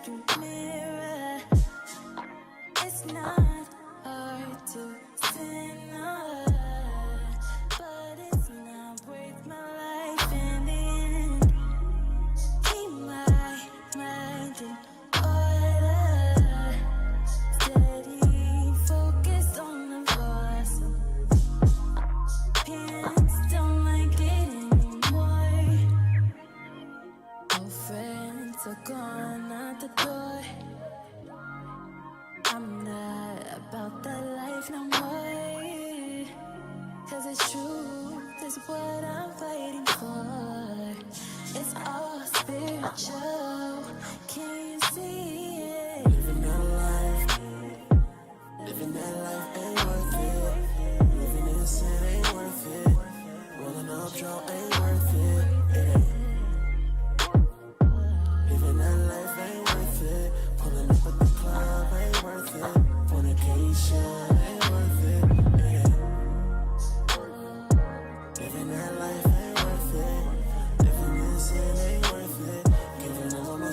rearview mirror. It's not hard to sinner, but it's not worth my life in the end. Keep my mind in order, steady, focused on the loss. Pants don't like it anymore. Old friends are gone out the door. I'm not about that life no more. 'Cause the truth is what I'm fighting for. It's all spiritual. Can you see it? Living that life ain't worth it. Living in sin ain't worth it. Rolling up draw ain't worth it. It ain't. Living that life ain't worth it. Pulling up at the club ain't worth it. Fornication ain't worth it. It ain't. Living that life ain't worth it. Living in sin ain't worth it. Giving all of my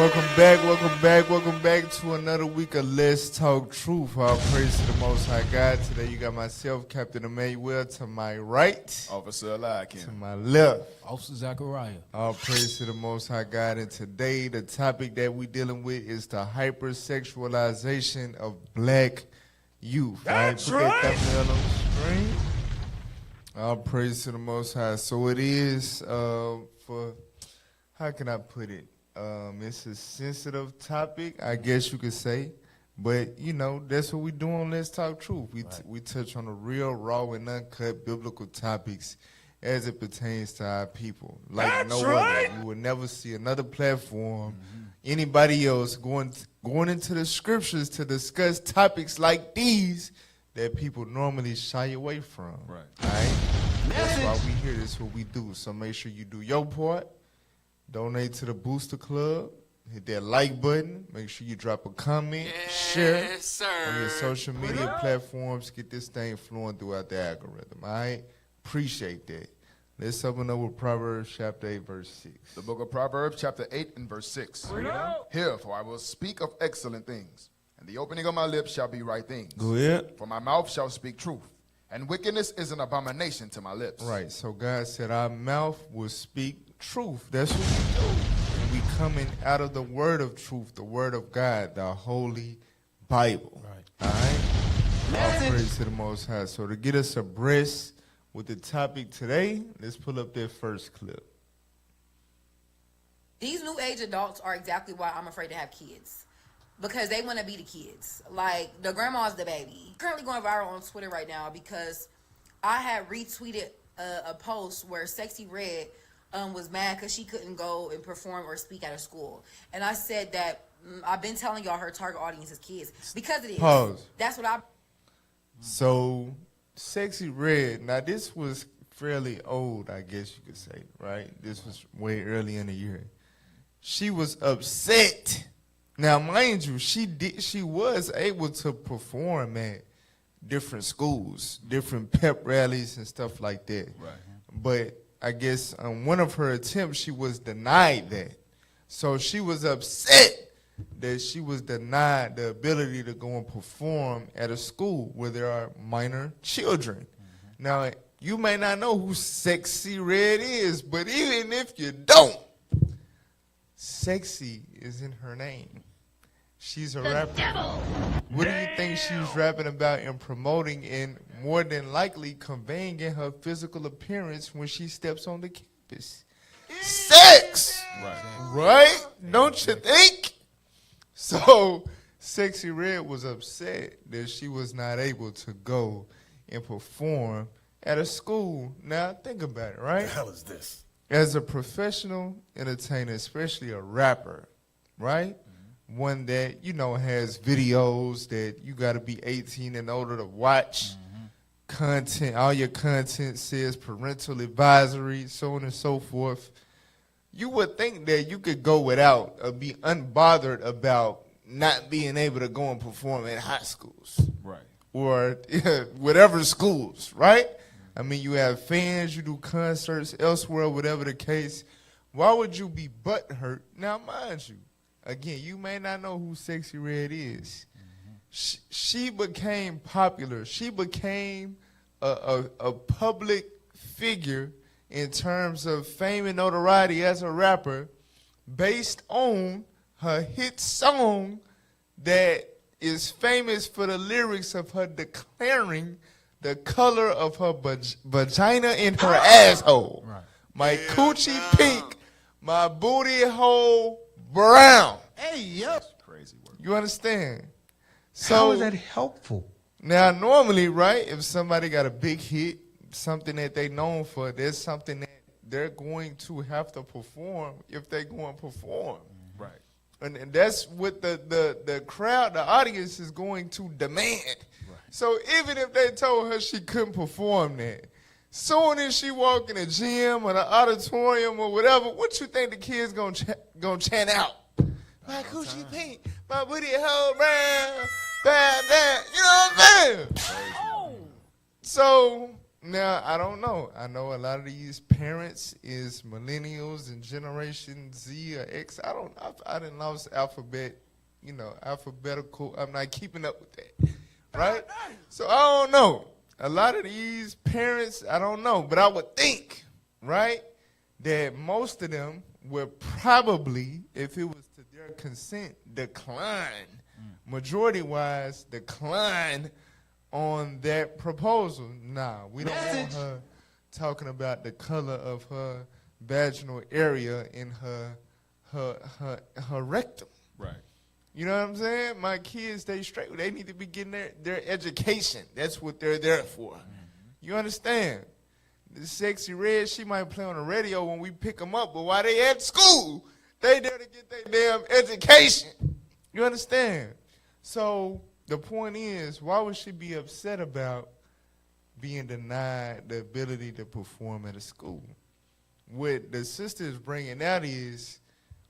Welcome back to another week of Let's Talk Truth. All praise to the Most High God. Today you got myself, Captain Emmanuel, to my right. Officer Eliakim. To my left. Officer Zachariah. All praise to the Most High God. And today the topic that we're dealing with is the hypersexualization of black youth. That's Put that thumbnail on the screen. All praise to the Most High. So it is for, how can I put it? It's a sensitive topic, I guess you could say, but you know that's what we do on Let's Talk Truth. We touch on the real, raw, and uncut biblical topics as it pertains to our people. Like that's no right. other, you will never see another platform, anybody else going into the scriptures to discuss topics like these that people normally shy away from. Right. All right. That's why we here. That's what we do. So make sure you do your part. Donate to the Booster Club. Hit that like button. Make sure you drop a comment, share on your social media platforms. Get this thing flowing throughout the algorithm. All right? Appreciate that. Let's open up with Proverbs chapter 8, verse 6. The book of Proverbs, chapter 8 and verse 6. Hear, for I will speak of excellent things, and the opening of my lips shall be right things. Go ahead. For my mouth shall speak truth, and wickedness is an abomination to my lips. Right. So God said our mouth will speak truth. That's what we do. And we coming out of the word of truth, the word of God, the Holy Bible. Right. All right? All praise to the Most High. So to get us abreast with the topic today, let's pull up that first clip. These new age adults are exactly why I'm afraid to have kids. Because they want to be the kids. Like, the grandma's the baby. Currently going viral on Twitter right now because I had retweeted a post where Sexy Red was mad because she couldn't go and perform or speak at her school. And I said that I've been telling y'all her target audience is kids. Because it is. Pause. That's what I... So, Sexy Red, now this was fairly old, I guess you could say, right? This was way early in the year. She was upset. Now, mind you, she was able to perform at different schools, different pep rallies and stuff like that. Right. But I guess on one of her attempts, she was denied that. So she was upset that she was denied the ability to go and perform at a school where there are minor children. Now, you may not know who Sexy Red is, but even if you don't, Sexy is in her name. She's a rapper. What do you think she's rapping about and promoting and more than likely conveying in her physical appearance when she steps on the campus? Sex! Right? Don't you think? So, Sexy Red was upset that she was not able to go and perform at a school. Now, think about it, right? What the hell is this? As a professional entertainer, especially a rapper, right? One that, you know, has videos that you got to be 18 and older to watch. Content, all your content says parental advisory, so on and so forth. You would think that you could go without or be unbothered about not being able to go and perform at high schools. Right. Or whatever schools, right? I mean, you have fans, you do concerts elsewhere, whatever the case. Why would you be butthurt? Now, mind you, again, you may not know who Sexy Red is. She became popular. She became a public figure in terms of fame and notoriety as a rapper based on her hit song that is famous for the lyrics of her declaring the color of her vagina in her asshole. Right. My coochie pink, my booty hole brown. Hey, yep. Crazy work. You understand? So How is that helpful? now, normally, right, if somebody got a big hit, something that they known for, there's something that they're going to have to perform if they go and perform. Right. And that's what the crowd, the audience is going to demand. Right. So even if they told her she couldn't perform that, soon as she walk in a gym or the auditorium or whatever, what you think the kids gonna chant out? My coochie pink, my booty hole brown, bad, bad. You know what I'm saying? So Now, I don't know. I know a lot of these parents is millennials and Generation Z or X. I didn't lost alphabetical. I'm not keeping up with that, right? So I don't know. A lot of these parents, I don't know. But I would think, right, that most of them would probably, if it was to their consent, decline, majority-wise, decline on that proposal. Nah, we don't want her talking about the color of her vaginal area in her rectum. Right. You know what I'm saying? My kids, they straight. They need to be getting their education. That's what they're there for. You understand? The Sexy Red, she might play on the radio when we pick them up, but while they at school, they there to get their damn education. You understand? So the point is, why would she be upset about being denied the ability to perform at a school? What the sister is bringing out is,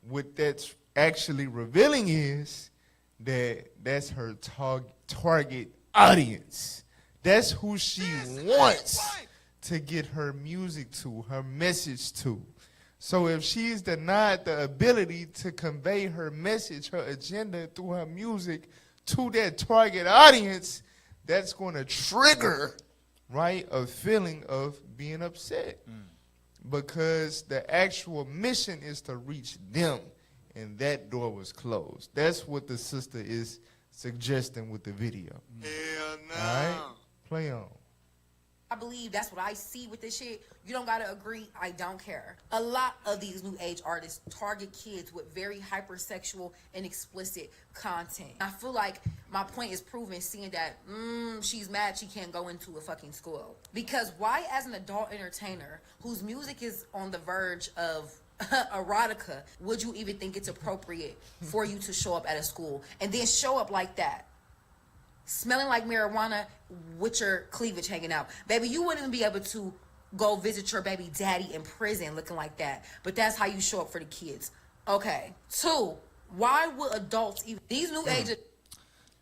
what that's actually revealing is that that's her target audience. That's who she wants to get her music to, her message to. So if she's denied the ability to convey her message, her agenda through her music to that target audience, that's going to trigger, right, a feeling of being upset. Because the actual mission is to reach them, and that door was closed. That's what the sister is suggesting with the video. Hell no. All right? Play on. I believe that's what I see with this shit. You don't gotta agree, I don't care. A lot of these new age artists target kids with very hypersexual and explicit content. I feel like my point is proven seeing that she's mad she can't go into a fucking school. Because why, as an adult entertainer whose music is on the verge of erotica, would you even think it's appropriate for you to show up at a school and then show up like that? Smelling like marijuana with your cleavage hanging out. Baby, you wouldn't even be able to go visit your baby daddy in prison looking like that. But that's how you show up for the kids. Okay. 2, why would adults even, these new age...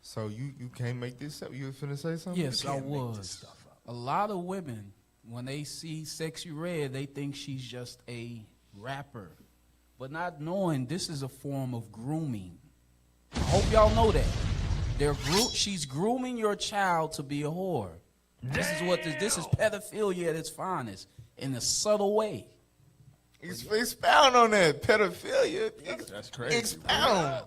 So you can't make this up? You were finna say something? Yes, I was. A lot of women, when they see Sexy Red, they think she's just a rapper. But not knowing this is a form of grooming. I hope y'all know that. She's grooming your child to be a whore. This is what this is pedophilia at its finest, in a subtle way. Expound on that. Pedophilia. That's crazy. Expound.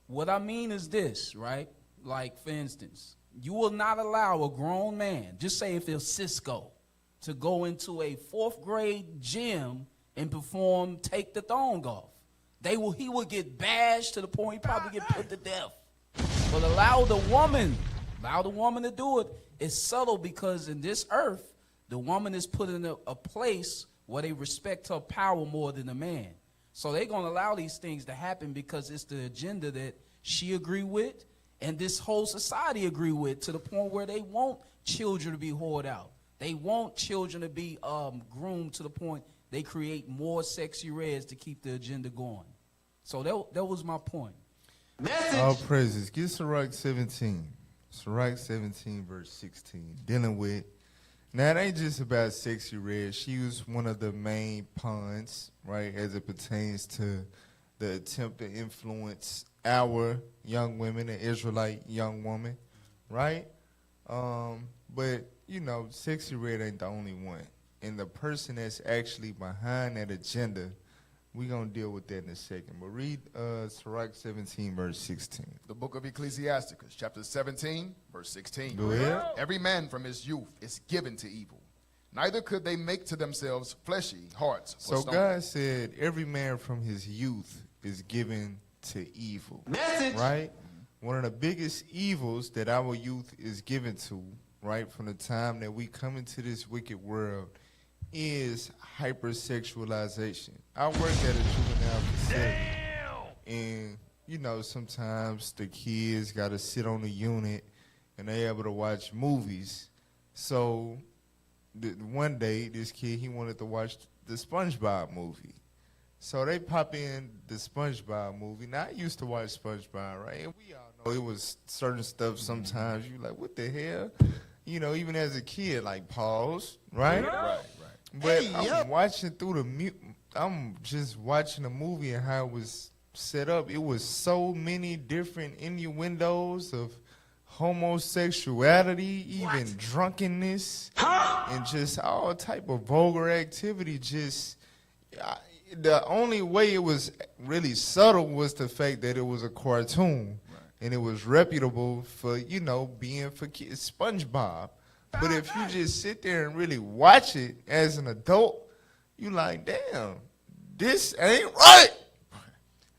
What I mean is this, right? Like, for instance, you will not allow a grown man, just say if it's Cisco, to go into a 4th grade gym and perform Take the Thong Off. He will get bashed to the point he probably get put to death. But allow the woman to do it. It's subtle because in this earth, the woman is put in a place where they respect her power more than the man. So they're going to allow these things to happen because it's the agenda that she agree with and this whole society agree with, to the point where they want children to be whored out. They want children to be groomed to the point they create more Sexy Reds to keep the agenda going. So that was my point. All praises. Get Sirach 17. Sirach 17, verse 16. Dealing with, now it ain't just about Sexy Red. She was one of the main pawns, right, as it pertains to the attempt to influence our young women, the Israelite young woman, right? But, you know, Sexy Red ain't the only one. And the person that's actually behind that agenda, we're going to deal with that in a second. But read Sirach 17, verse 16. The book of Ecclesiasticus, chapter 17, verse 16. Go ahead. Every man from his youth is given to evil. Neither could they make to themselves fleshy hearts. So God said every man from his youth is given to evil. Message. Right? One of the biggest evils that our youth is given to, right, from the time that we come into this wicked world, is hypersexualization. I work at a juvenile facility, and you know, sometimes the kids got to sit on the unit and they able to watch movies. So one day, this kid, he wanted to watch the SpongeBob movie. So they pop in the SpongeBob movie. Now, I used to watch SpongeBob, right? And we all know it was certain stuff sometimes you like, what the hell? even as a kid, like pause, right? Right. But I'm watching through I'm just watching the movie and how it was set up. It was so many different innuendos of homosexuality, even drunkenness, and just all type of vulgar activity. The only way it was really subtle was the fact that it was a cartoon, and it was reputable for, being for kids, SpongeBob. But if you just sit there and really watch it as an adult, you like, damn, this ain't right.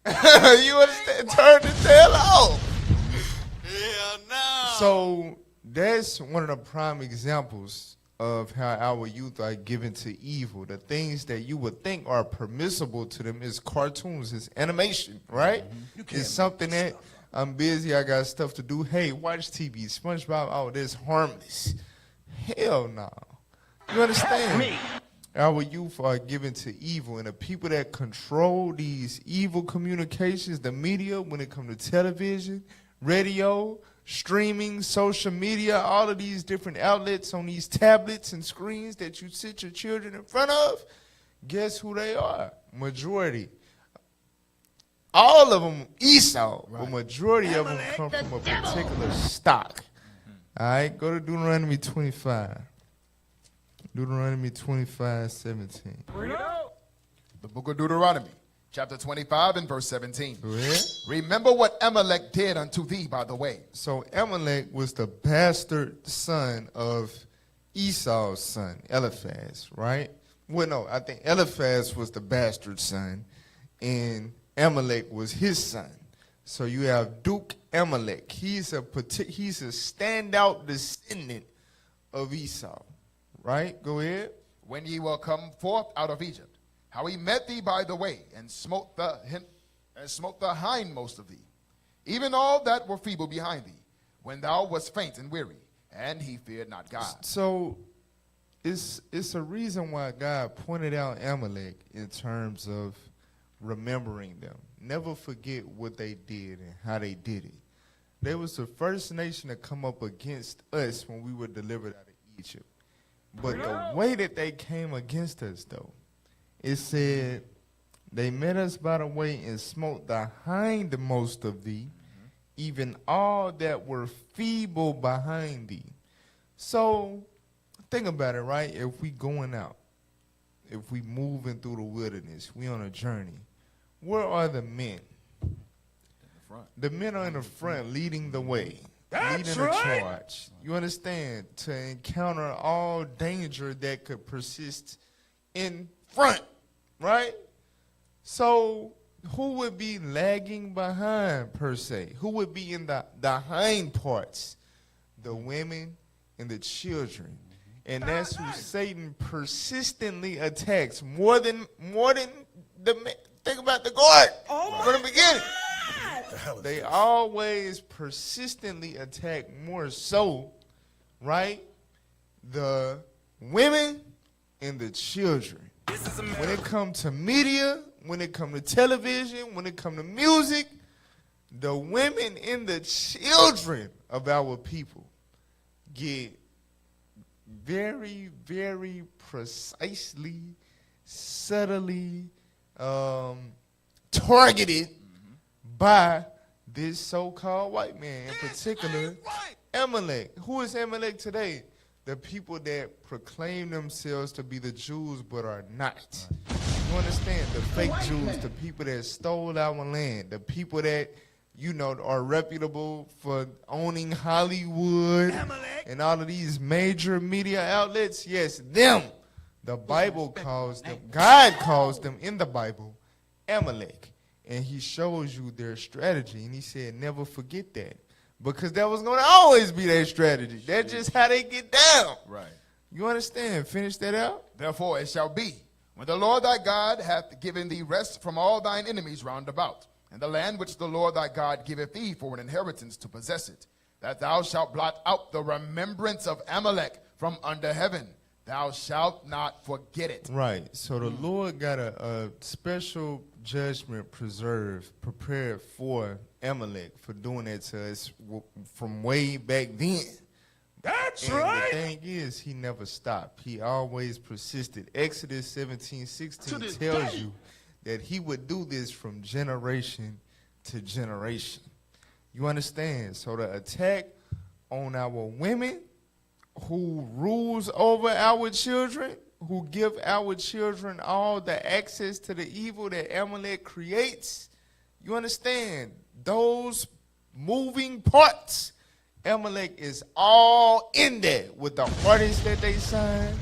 You understand? Turn the tail off. Hell no. So that's one of the prime examples of how our youth are given to evil. The things that you would think are permissible to them is cartoons, it's animation, right? It's something that I'm busy, I got stuff to do. Hey, watch TV, SpongeBob, oh, that's harmless. Hell no. You understand? Our youth are given to evil, and the people that control these evil communications, the media, when it comes to television, radio, streaming, social media, all of these different outlets on these tablets and screens that you sit your children in front of, guess who they are? Majority. All of them Esau, but majority of them come from a particular stock. All right, go to Deuteronomy 25. Deuteronomy 25:17. The book of Deuteronomy, chapter 25 and verse 17. Go ahead. Remember what Amalek did unto thee by the way. So Amalek was the bastard son of Esau's son, Eliphaz, right? Well, no, I think Eliphaz was the bastard son, and Amalek was his son. So you have Duke Amalek. He's a standout descendant of Esau, right? Go ahead. When ye were come forth out of Egypt, how he met thee by the way, and smote the hindmost of thee, even all that were feeble behind thee, when thou wast faint and weary, and he feared not God. So it's a reason why God pointed out Amalek in terms of remembering them. Never forget what they did and how they did it. They was the first nation to come up against us when we were delivered out of Egypt. But the way that they came against us, though, it said, they met us by the way and smote the hindmost of thee, even all that were feeble behind thee. So think about it, right? If we going out, if we moving through the wilderness, we on a journey, where are the men? In the front. The men are in the front leading the way, leading the charge. You understand? To encounter all danger that could persist in front, right? So who would be lagging behind, per se? Who would be in the hind parts? The women and the children. And that's who Satan persistently attacks more than the men. Think about the guard from the beginning. They always persistently attack more so, right? The women and the children. When it comes to media, when it comes to television, when it comes to music, the women and the children of our people get very, very precisely, subtly targeted by this so-called white man, in particular, Amalek. Who is Amalek today? The people that proclaim themselves to be the Jews but are not. You understand? The fake Jews, the people that stole our land, the people that, are reputable for owning Hollywood and all of these major media outlets. Yes, them. The Bible calls them, God calls them in the Bible, Amalek. And he shows you their strategy. And he said, never forget that. Because that was going to always be their strategy. That's just how they get down. Right. You understand? Finish that out. Therefore it shall be, when the Lord thy God hath given thee rest from all thine enemies round about, and the land which the Lord thy God giveth thee for an inheritance to possess it, that thou shalt blot out the remembrance of Amalek from under heaven. Thou shalt not forget it. Right. So the Lord got a special judgment prepared for Amalek for doing that to us from way back then. That's right. The thing is, he never stopped. He always persisted. Exodus 17:16 tells you that he would do this from generation to generation. You understand? So the attack on our women who rules over our children, who give our children all the access to the evil that Amalek creates, you understand? Those moving parts, Amalek is all in there with the artists that they sign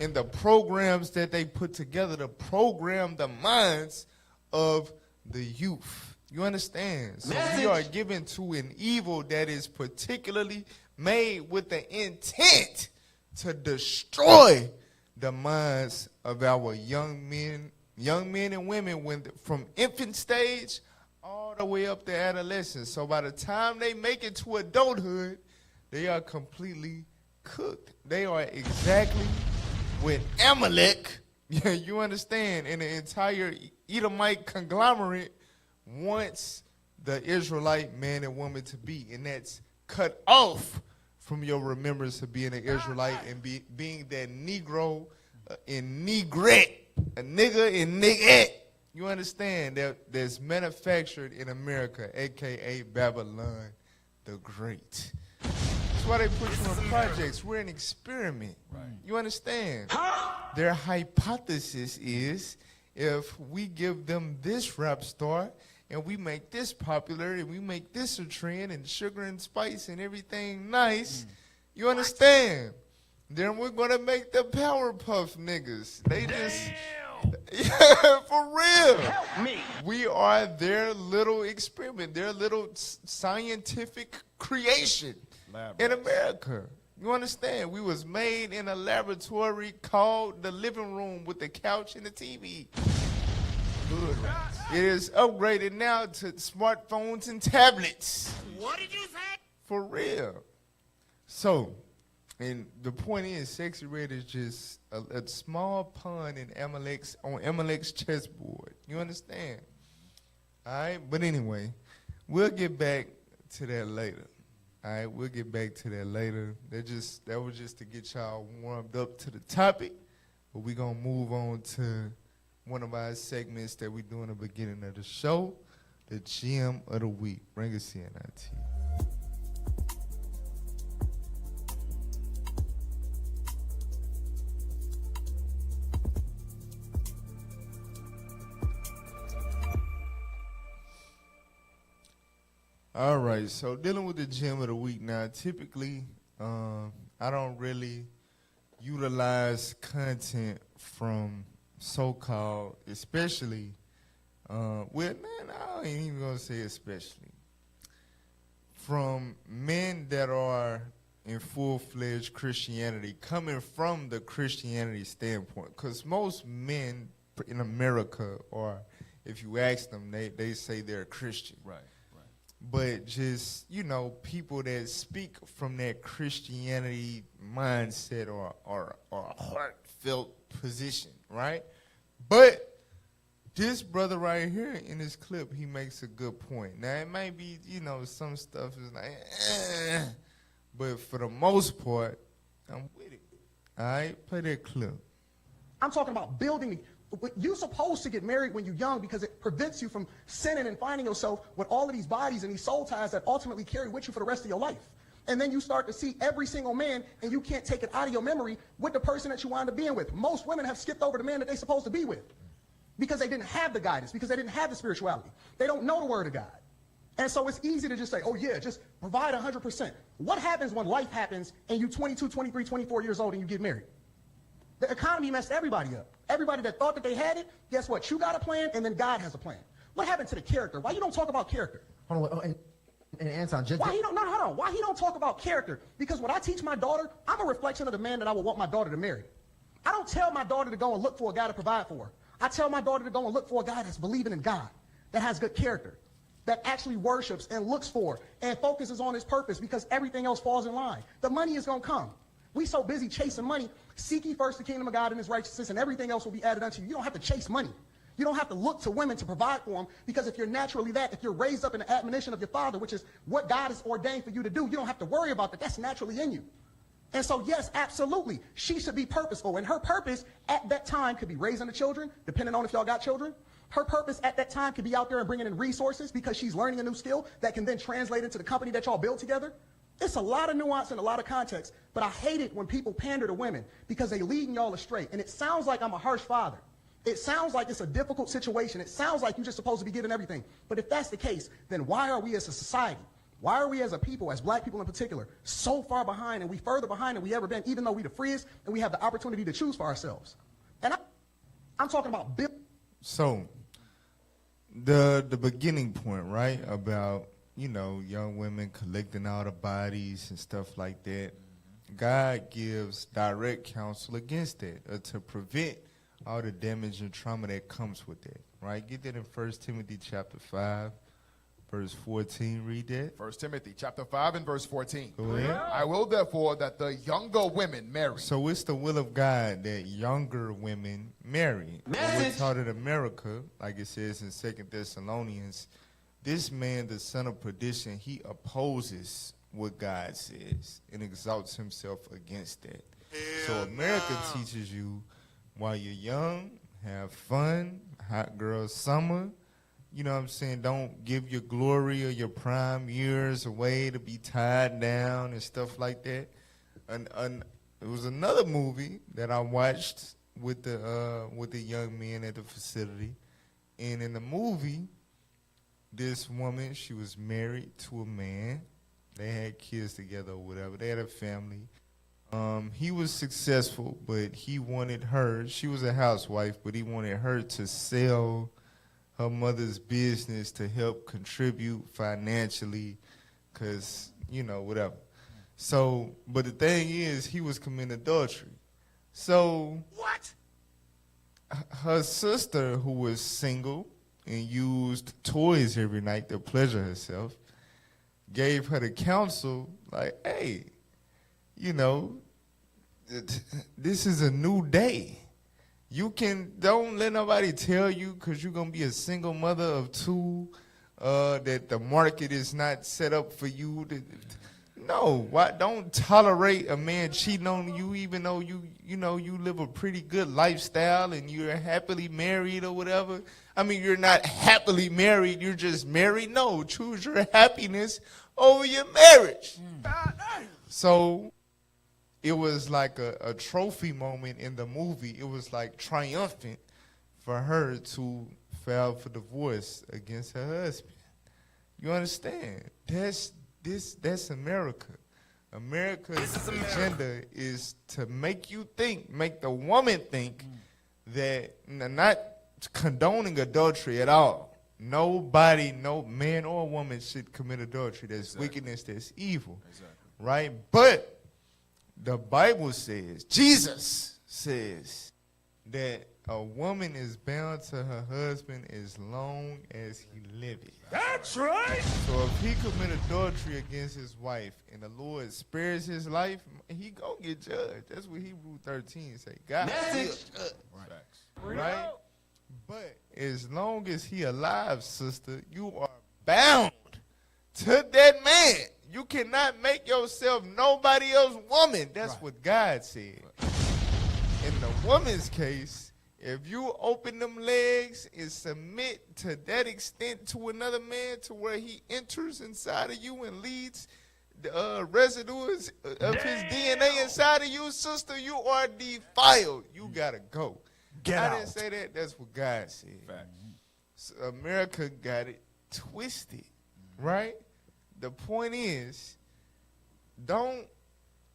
and the programs that they put together to program the minds of the youth. You understand? So we are given to an evil that is particularly made with the intent to destroy the minds of our young men and women from infant stage all the way up to adolescence. So by the time they make it to adulthood, they are completely cooked. They are exactly what Amalek, you understand, and the entire Edomite conglomerate wants the Israelite man and woman to be, and that's cut off from your remembrance of being an Israelite and being that Negro and Negrette, a nigga and nigette. You understand that that's manufactured in America, a.k.a. Babylon the Great. That's why they put you in projects. We're an experiment. Right. You understand? Their hypothesis is if we give them this rap star and we make this popular and we make this a trend and sugar and spice and everything nice, you understand? Then we're going to make the Powerpuff niggas. They just... Yeah, for real. Help me. We are their little experiment, their little scientific creation in America. You understand? We was made in a laboratory called the living room with the couch and the TV. Good. It is upgraded now to smartphones and tablets. What did you say? For real. So, and the point is, Sexy Red is just a small pawn in Amalek's chessboard. You understand? All right? But anyway, we'll get back to that later. All right? We'll get back to that later. That was just to get y'all warmed up to the topic. But we're going to move on to one of our segments that we do in the beginning of the show, the Gem of the Week. Bring us in, IT. All right, so dealing with the Gem of the Week now, typically I don't really utilize content from so-called, especially, I ain't even gonna say especially, from men that are in full-fledged Christianity, coming from the Christianity standpoint, because most men in America, or if you ask them, they say they're Christian. Right. But just, people that speak from that Christianity mindset or heartfelt position, right? But this brother right here in this clip, he makes a good point. Now, it might be, some stuff is like, but for the most part, I'm with it. All right? Play that clip. I'm talking about building. You're supposed to get married when you're young because it prevents you from sinning and finding yourself with all of these bodies and these soul ties that ultimately carry with you for the rest of your life. And then you start to see every single man, and you can't take it out of your memory with the person that you wind up being with. Most women have skipped over the man that they're supposed to be with because they didn't have the guidance, because they didn't have the spirituality. They don't know the word of God. And so it's easy to just say, oh yeah, just provide 100%. What happens when life happens and you're 22, 23, 24 years old and you get married? The economy messed everybody up. Everybody that thought that they had it, guess what? You got a plan, and then God has a plan. What happened to the character? Why you don't talk about character? Hold on, and Anton, just why he don't? No, hold on. Why he don't talk about character? Because what I teach my daughter, I'm a reflection of the man that I would want my daughter to marry. I don't tell my daughter to go and look for a guy to provide for her. I tell my daughter to go and look for a guy that's believing in God, that has good character, that actually worships and looks for and focuses on his purpose, because everything else falls in line. The money is going to come. We so busy chasing money. Seek ye first the kingdom of God and his righteousness, and everything else will be added unto you. You don't have to chase money. You don't have to look to women to provide for them, because if you're naturally that, if you're raised up in the admonition of your father, which is what God has ordained for you to do, you don't have to worry about that. That's naturally in you. And so, yes, absolutely, she should be purposeful. And her purpose at that time could be raising the children, depending on if y'all got children. Her purpose at that time could be out there and bringing in resources because she's learning a new skill that can then translate into the company that y'all build together. It's a lot of nuance and a lot of context, but I hate it when people pander to women because they leading y'all astray. And it sounds like I'm a harsh father. It sounds like it's a difficult situation. It sounds like you're just supposed to be giving everything. But if that's the case, then why are we as a society, why are we as a people, as black people in particular, so far behind, and we further behind than we ever been, even though we the freest and we have the opportunity to choose for ourselves? And I'm talking about So, the beginning point, right, about, you know, young women collecting all the bodies and stuff like that, God gives direct counsel against that, to prevent all the damage and trauma that comes with that, right? Get that in 1 Timothy chapter 5, verse 14. Read that. 1 Timothy chapter 5 and verse 14. Go ahead. I will therefore that the younger women marry. So it's the will of God that younger women marry. We're taught in America, like it says in 2 Thessalonians, this man, the son of perdition, he opposes what God says and exalts himself against that. So America teaches you while you're young, have fun, hot girl summer. You know what I'm saying? Don't give your glory or your prime years away to be tied down and stuff like that. And it was another movie that I watched with the young men at the facility, and in the movie, this woman, she was married to a man. They had kids together or whatever. They had a family. He was successful, but he wanted her. She was a housewife, but he wanted her to sell her mother's business to help contribute financially because, you know, whatever. So, but the thing is, he was committing adultery. So, What? her sister, who was single and used toys every night to pleasure herself, gave her the counsel, like, hey, you know, this is a new day. Don't let nobody tell you because you're going to be a single mother of two, that the market is not set up for you. No, why? Don't tolerate a man cheating on you even though you live a pretty good lifestyle and you're happily married or whatever. I mean, you're not happily married, you're just married. No, choose your happiness over your marriage. So it was like a trophy moment in the movie. It was like triumphant for her to file for divorce against her husband. You understand? That's America. America's agenda is to make you think, make the woman think that, not condoning adultery at all. Nobody, no man or woman should commit adultery. That's wickedness, that's evil. Right? But the Bible says, Jesus says, that a woman is bound to her husband as long as he liveth. That's right. So if he commit adultery against his wife and the Lord spares his life, he gonna get judged. That's what Hebrews 13 say. God will judge. Right? But as long as he alive, sister, you are bound to that man. You cannot make yourself nobody else's woman. That's what God said. In the woman's case, if you open them legs and submit to that extent to another man to where he enters inside of you and leads the residues of his DNA inside of you, sister, you are defiled. You got to go. I didn't say that. That's what God said. So America got it twisted, right? The point is, don't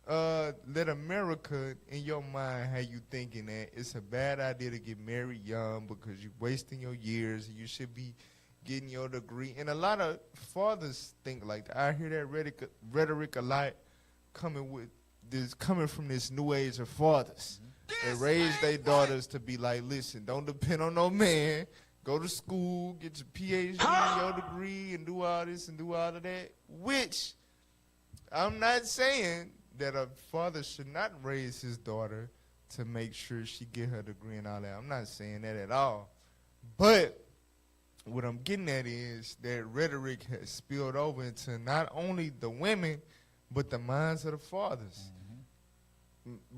let America in your mind have you thinking that it's a bad idea to get married young because you're wasting your years and you should be getting your degree. And a lot of fathers think like that. I hear that rhetoric a lot coming from this new age of fathers. They raise their daughters to be like, listen, don't depend on no man. Go to school, get your PhD, your degree, and do all this and do all of that. Which I'm not saying that a father should not raise his daughter to make sure she get her degree and all that. I'm not saying that at all. But what I'm getting at is that rhetoric has spilled over into not only the women, but the minds of the fathers.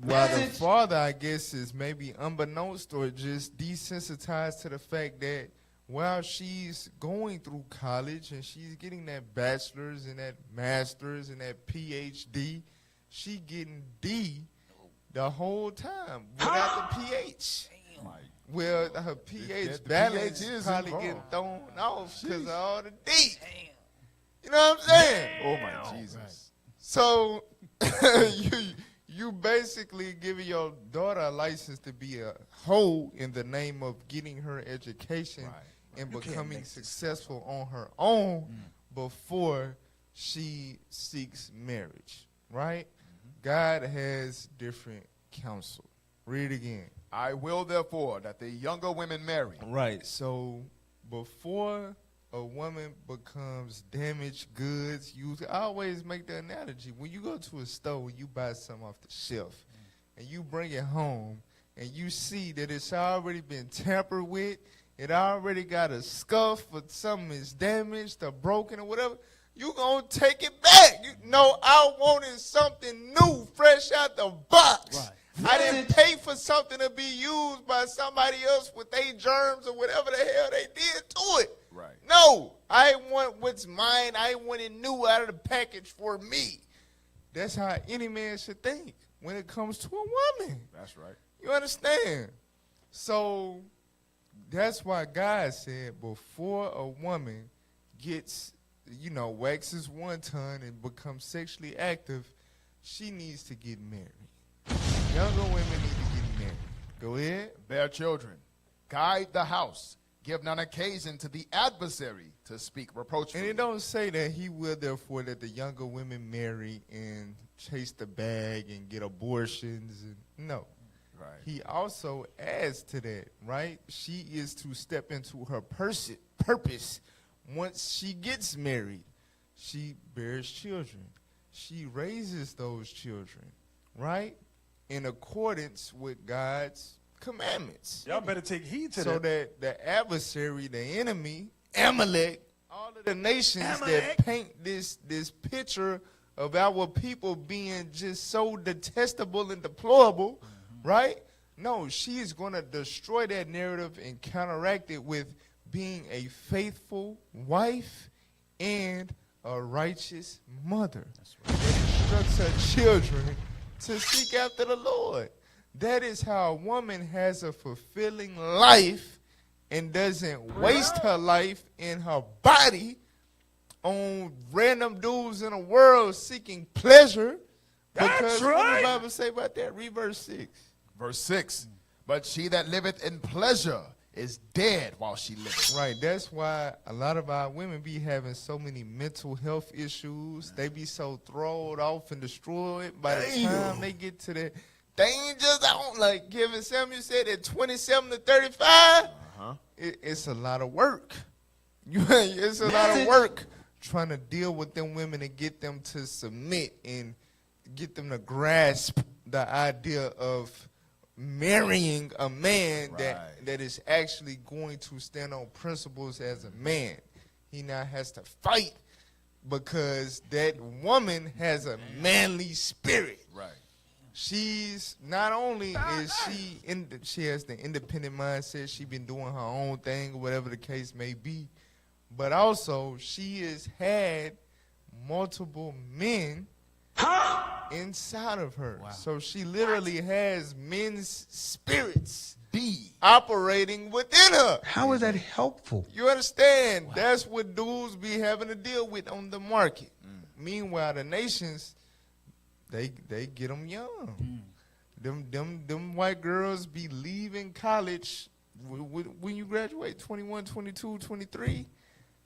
while the father, I guess, is maybe unbeknownst or just desensitized to the fact that while she's going through college and she's getting that bachelor's and that master's and that PhD, she getting D the whole time without the PH. Well, her PH balance PH is probably involved. getting thrown off because of all the D. You know what I'm saying? Oh my Jesus. So you basically giving your daughter a license to be a hoe in the name of getting her education and becoming successful on her own before she seeks marriage, right? God has different counsel. Read again. I will therefore that the younger women marry. Right. So before a woman becomes damaged goods, I always make the analogy. When you go to a store and you buy something off the shelf and you bring it home and you see that it's already been tampered with, it already got a scuff or something is damaged or broken or whatever, you gonna take it back. You know, I wanted something new, fresh out the box. Right. I didn't pay for something to be used by somebody else with their germs or whatever the hell they did to it. Right. No, I want what's mine. I want it new out of the package for me. That's how any man should think when it comes to a woman. That's right. You understand? So that's why God said before a woman gets, waxes one ton and becomes sexually active, she needs to get married. Younger women need to get married. Go ahead. Bear children. Guide the house. Give none occasion to the adversary to speak reproachfully. And it don't say that he will therefore let the younger women marry and chase the bag and get abortions. No. Right. He also adds to that, right? She is to step into her purpose once she gets married. She bears children. She raises those children, right? In accordance with God's commandments. Y'all better take heed to So that. that the adversary, the enemy, Amalek, all of the nations that paint this picture of our people being just so detestable and deplorable, right? No, she is going to destroy that narrative and counteract it with being a faithful wife and a righteous mother that instructs her children to seek after the Lord. That is how a woman has a fulfilling life and doesn't waste her life in her body on random dudes in the world seeking pleasure. Because what does the Bible say about that? Read verse 6. Verse 6. But she that liveth in pleasure is dead while she liveth. Right, that's why a lot of our women be having so many mental health issues. They be so thrown off and destroyed by the time they get to that. They ain't just out, like Kevin Samuel said, at 27 to 35. It's a lot of work. It's a lot of work trying to deal with them women and get them to submit and get them to grasp the idea of marrying a man that is actually going to stand on principles as a man. He now has to fight because that woman has a manly spirit. Right. She's not only is she has the independent mindset, she been doing her own thing or whatever the case may be, but also she has had multiple men inside of her. Wow. So she literally has men's spirits operating within her. How is that helpful? You understand? Wow. That's what dudes be having to deal with on the market. Meanwhile, the nations, they get them young. Them white girls be leaving college when you graduate 21, 22, 23.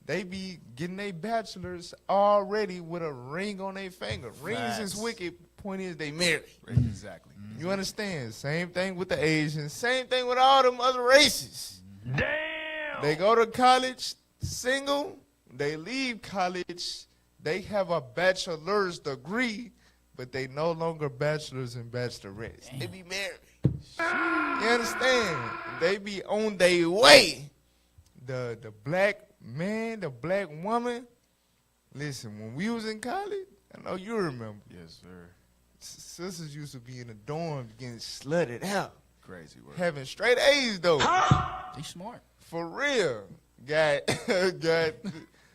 They be getting their bachelors already with a ring on their finger. Rings is wicked. Point is they married. Exactly. You understand? Same thing with the Asians. Same thing with all them other races. Damn. They go to college single. They leave college. They have a bachelor's degree, but they no longer bachelors and bachelorettes. They be married. You understand? They be on their way. The black man, the black woman, listen, when we was in college, I know you remember. Yes, sir. sisters used to be in the dorm getting slutted out. Crazy word. Having straight A's, though. They smart. For real. Got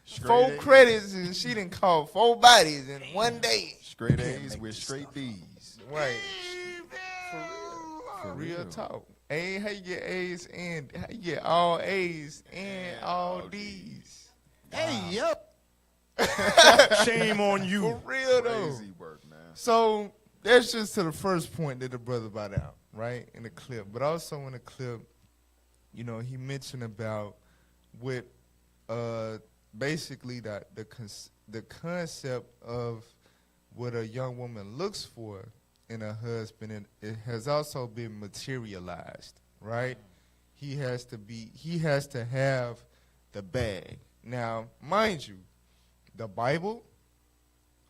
Straight 4 A's. credits, and she done called 4 bodies in one day. Straight A's with straight B's. Right. For real. For Real real. talk. A, how you get A's and how you get all A's and all D's? Hey, yo. Shame on you. For real, though. Crazy work, man. So that's just to the first point that the brother brought out, right, in the clip. But also in the clip, you know, he mentioned about what basically the concept of what a young woman looks for in a husband, and it has also been materialized, right? He has to have the bag. Now, mind you, the Bible,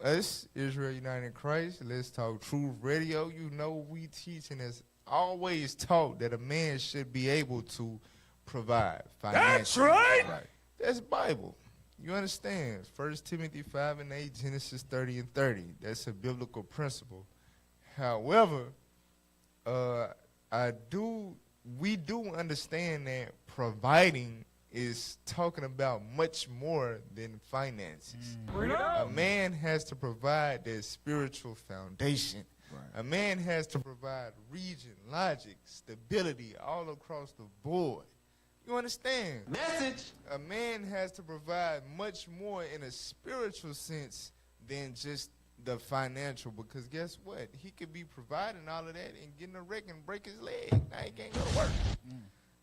us, Israel United in Christ, Let's Talk Truth Radio, you know we teach and has always taught that a man should be able to provide financially. That's right. That's Bible. You understand? 1 Timothy 5:8, Genesis 30:30. That's a biblical principle. However, we do understand that providing is talking about much more than finances. A man has to provide that spiritual foundation. Right. A man has to provide region, logic, stability all across the board. You understand? Message. A man has to provide much more in a spiritual sense than just the financial, because guess what? He could be providing all of that and getting a wreck and break his leg. Now he can't go to work.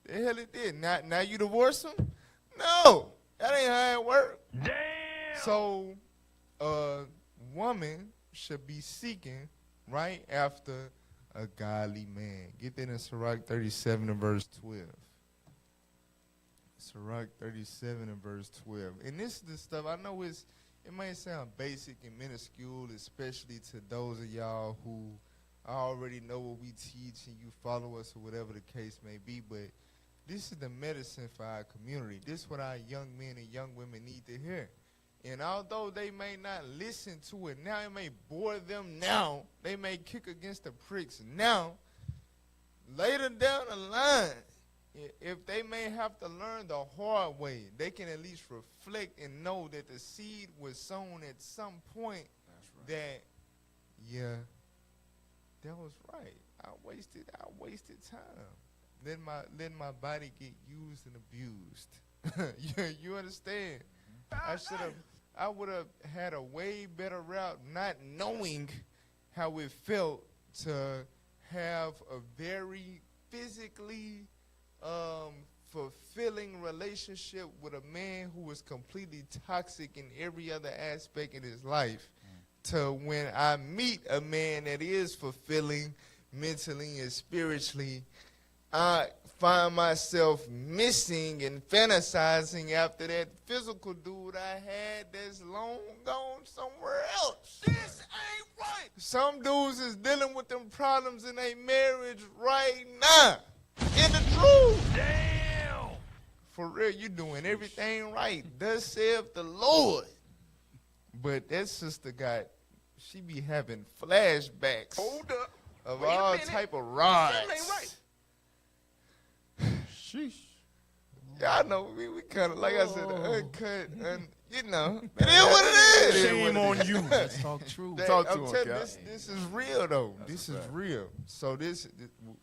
The hell it did. Now you divorce him? No. That ain't how it work. Damn. So a woman should be seeking right after a godly man. Get that in Sirach 37 and verse 12. Sirach 37 and verse 12. And this is the stuff, I know it may sound basic and minuscule, especially to those of y'all who already know what we teach and you follow us or whatever the case may be, but this is the medicine for our community. This is what our young men and young women need to hear. And although they may not listen to it now, it may bore them now, they may kick against the pricks now, later down the line, if they may have to learn the hard way, they can at least reflect and know that the seed was sown at some point. That's right. That, yeah, that was right. I wasted time. Letting my body get used and abused. you understand? I would have had a way better route not knowing how it felt to have a very physically fulfilling relationship with a man who was completely toxic in every other aspect in his life, to when I meet a man that is fulfilling mentally and spiritually, I find myself missing and fantasizing after that physical dude I had that's long gone somewhere else. This ain't right. Some dudes is dealing with them problems in their marriage right now. In the truth. Damn. For real, you doing everything right. Thus saith the Lord. But that sister she be having flashbacks. Hold up. Of Wait a all minute. type of rides. Something ain't right. Sheesh. Yeah, I know. We kind of, like I said, uncut, you know. It is what it is. Shame on you. Let's talk true. Talk to I'm him, telling you, Cap. this is real, though. That's This a is fact. real. So this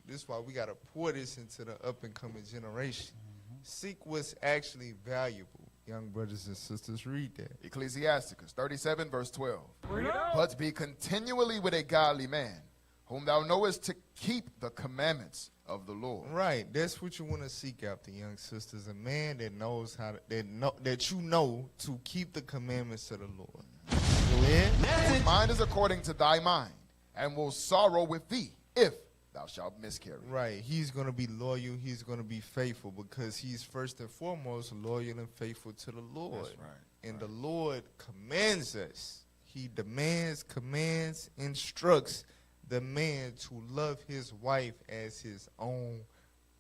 is why we got to pour this into the up-and-coming generation. Seek what's actually valuable. Young brothers and sisters, read that. Ecclesiasticus 37 verse 12. But be continually with a godly man, whom thou knowest to keep the commandments of the Lord. Right. That's what you want to seek after, young sisters. A man that knows that you know to keep the commandments of the Lord. Go ahead. Whose mind is according to thy mind, and will sorrow with thee, if thou shalt miscarry. Right. He's going to be loyal. He's going to be faithful, because he's first and foremost loyal and faithful to the Lord. That's right. And the Lord commands us. He demands, commands, instructs the man to love his wife as his own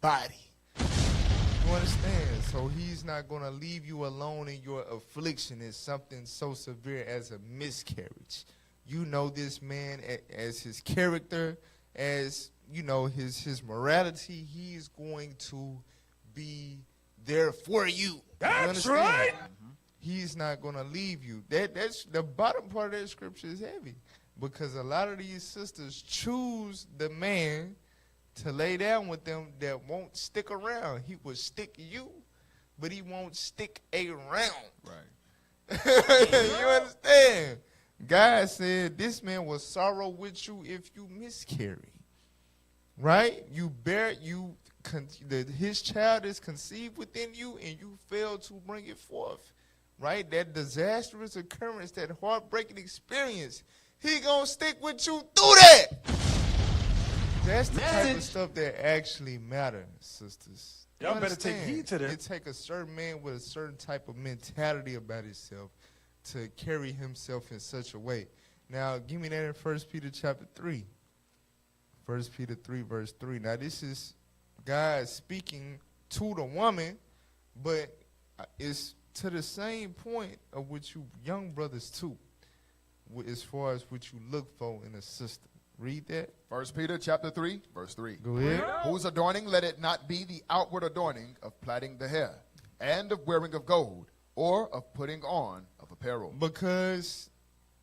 body. You understand? So he's not going to leave you alone in your affliction. It's something so severe as a miscarriage. you know this man as his character, as you know his morality, he's going to be there for you. That's right. He's not going to leave you. That's the bottom part of that scripture is heavy, because a lot of these sisters choose the man to lay down with them that won't stick around. He will stick you, but he won't stick around. Right. You understand? God said this man will sorrow with you if you miscarry. Right? His child is conceived within you and you fail to bring it forth. Right? That disastrous occurrence, that heartbreaking experience, he gonna stick with you through that. That's the type of stuff that actually matters, sisters. Y'all better take heed to that. It take a certain man with a certain type of mentality about himself to carry himself in such a way. Now, give me that in 1 Peter chapter 3. 1 Peter 3, verse 3. Now, this is God speaking to the woman, but it's to the same point of what you young brothers too, as far as what you look for in a sister. Read that. 1 Peter chapter 3, verse 3. Go ahead. Whose adorning let it not be the outward adorning of plaiting the hair, and of wearing of gold, or of putting on of apparel. Because,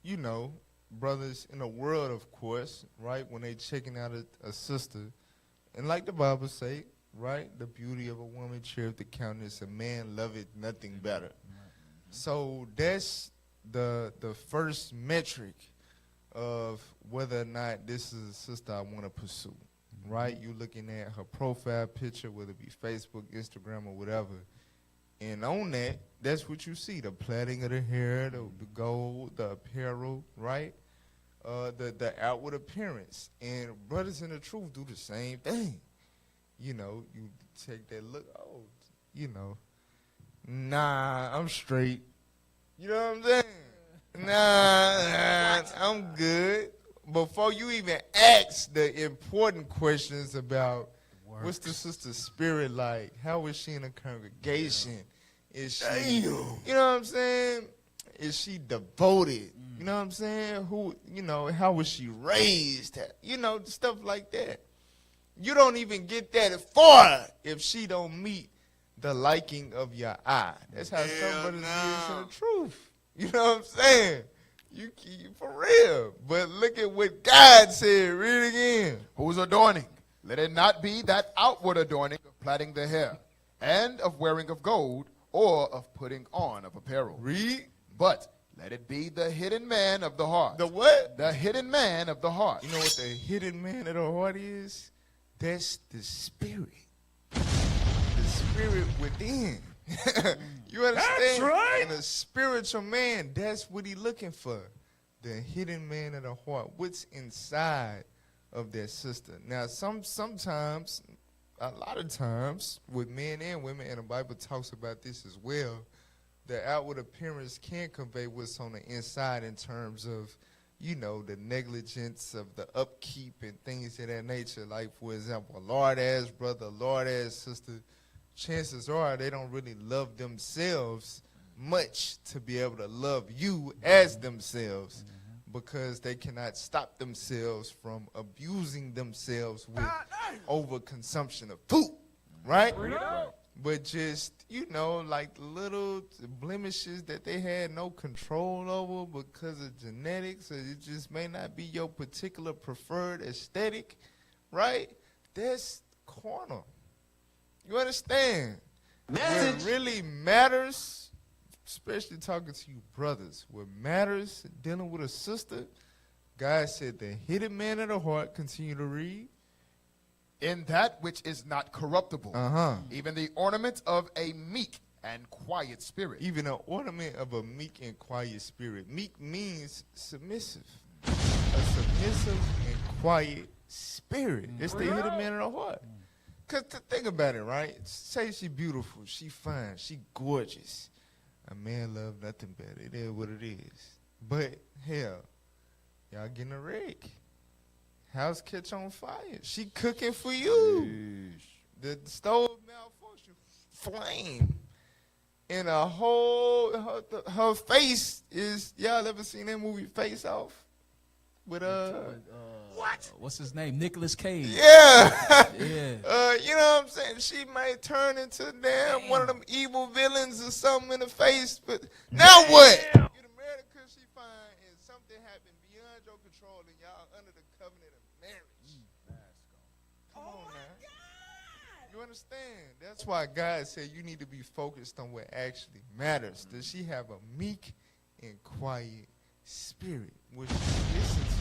you know, brothers in the world, of course, right, when they checking out a sister, and like the Bible say, right, the beauty of a woman cheereth the countenance, a man loveth nothing better. So that's the first metric of whether or not this is a sister I want to pursue, right? You looking at her profile picture, whether it be Facebook, Instagram, or whatever, and on that, that's what you see, the plaiting of the hair, the gold, the apparel, right? The outward appearance. And brothers in the truth do the same thing. You know, you take that look, oh, you know, nah, I'm straight. You know what I'm saying? Nah, I'm good. Before you even ask the important questions about what's the sister's spirit like, how is she in a congregation? Is she, you know what I'm saying? Is she devoted? You know what I'm saying? Who, you know, how was she raised? You know, stuff like that. You don't even get that far if she don't meet the liking of your eye. That's how some brothers is in the truth. You know what I'm saying? You for real. But look at what God said. Read it again. Whose adorning? Let it not be that outward adorning of plaiting the hair, and of wearing of gold, or of putting on of apparel. Read. But let it be the hidden man of the heart. The what? The hidden man of the heart. You know what the hidden man of the heart is? That's the spirit. The spirit within. You understand? That's right. And a spiritual man, that's what he's looking for. The hidden man of the heart. What's inside of that sister? Now, sometimes, a lot of times, with men and women, and the Bible talks about this as well, the outward appearance can convey what's on the inside in terms of, you know, the negligence of the upkeep and things of that nature. Like, for example, a lord-ass brother, a lord-ass sister, chances are they don't really love themselves much to be able to love you as themselves, because they cannot stop themselves from abusing themselves with overconsumption of food, right? But just, you know, like little blemishes that they had no control over because of genetics, or it just may not be your particular preferred aesthetic, right? That's carnal. You understand? What really matters, especially talking to you brothers, what matters dealing with a sister, God said the hidden man of the heart, continue to read, in that which is not corruptible, even the ornament of a meek and quiet spirit. Even an ornament of a meek and quiet spirit. Meek means submissive. A submissive and quiet spirit. It's the hidden man of the heart. Because think about it, right? Say she beautiful, she fine, she gorgeous. A man love nothing better. It is what it is. But, hell, y'all getting a wreck. House catch on fire. She cooking for you. The stove malfunction. Flame. And her face is, y'all ever seen that movie Face Off? with what's his name? Nicolas Cage. yeah. Yeah. You know what I'm saying? She might turn into damn one of them evil villains or something in the face, but now what? You done married her 'cause she fine and something happened beyond your control and y'all under the covenant of marriage. Come on now. You understand? That's why God said you need to be focused on what actually matters. Does she have a meek and quiet spirit? Will she listen to you?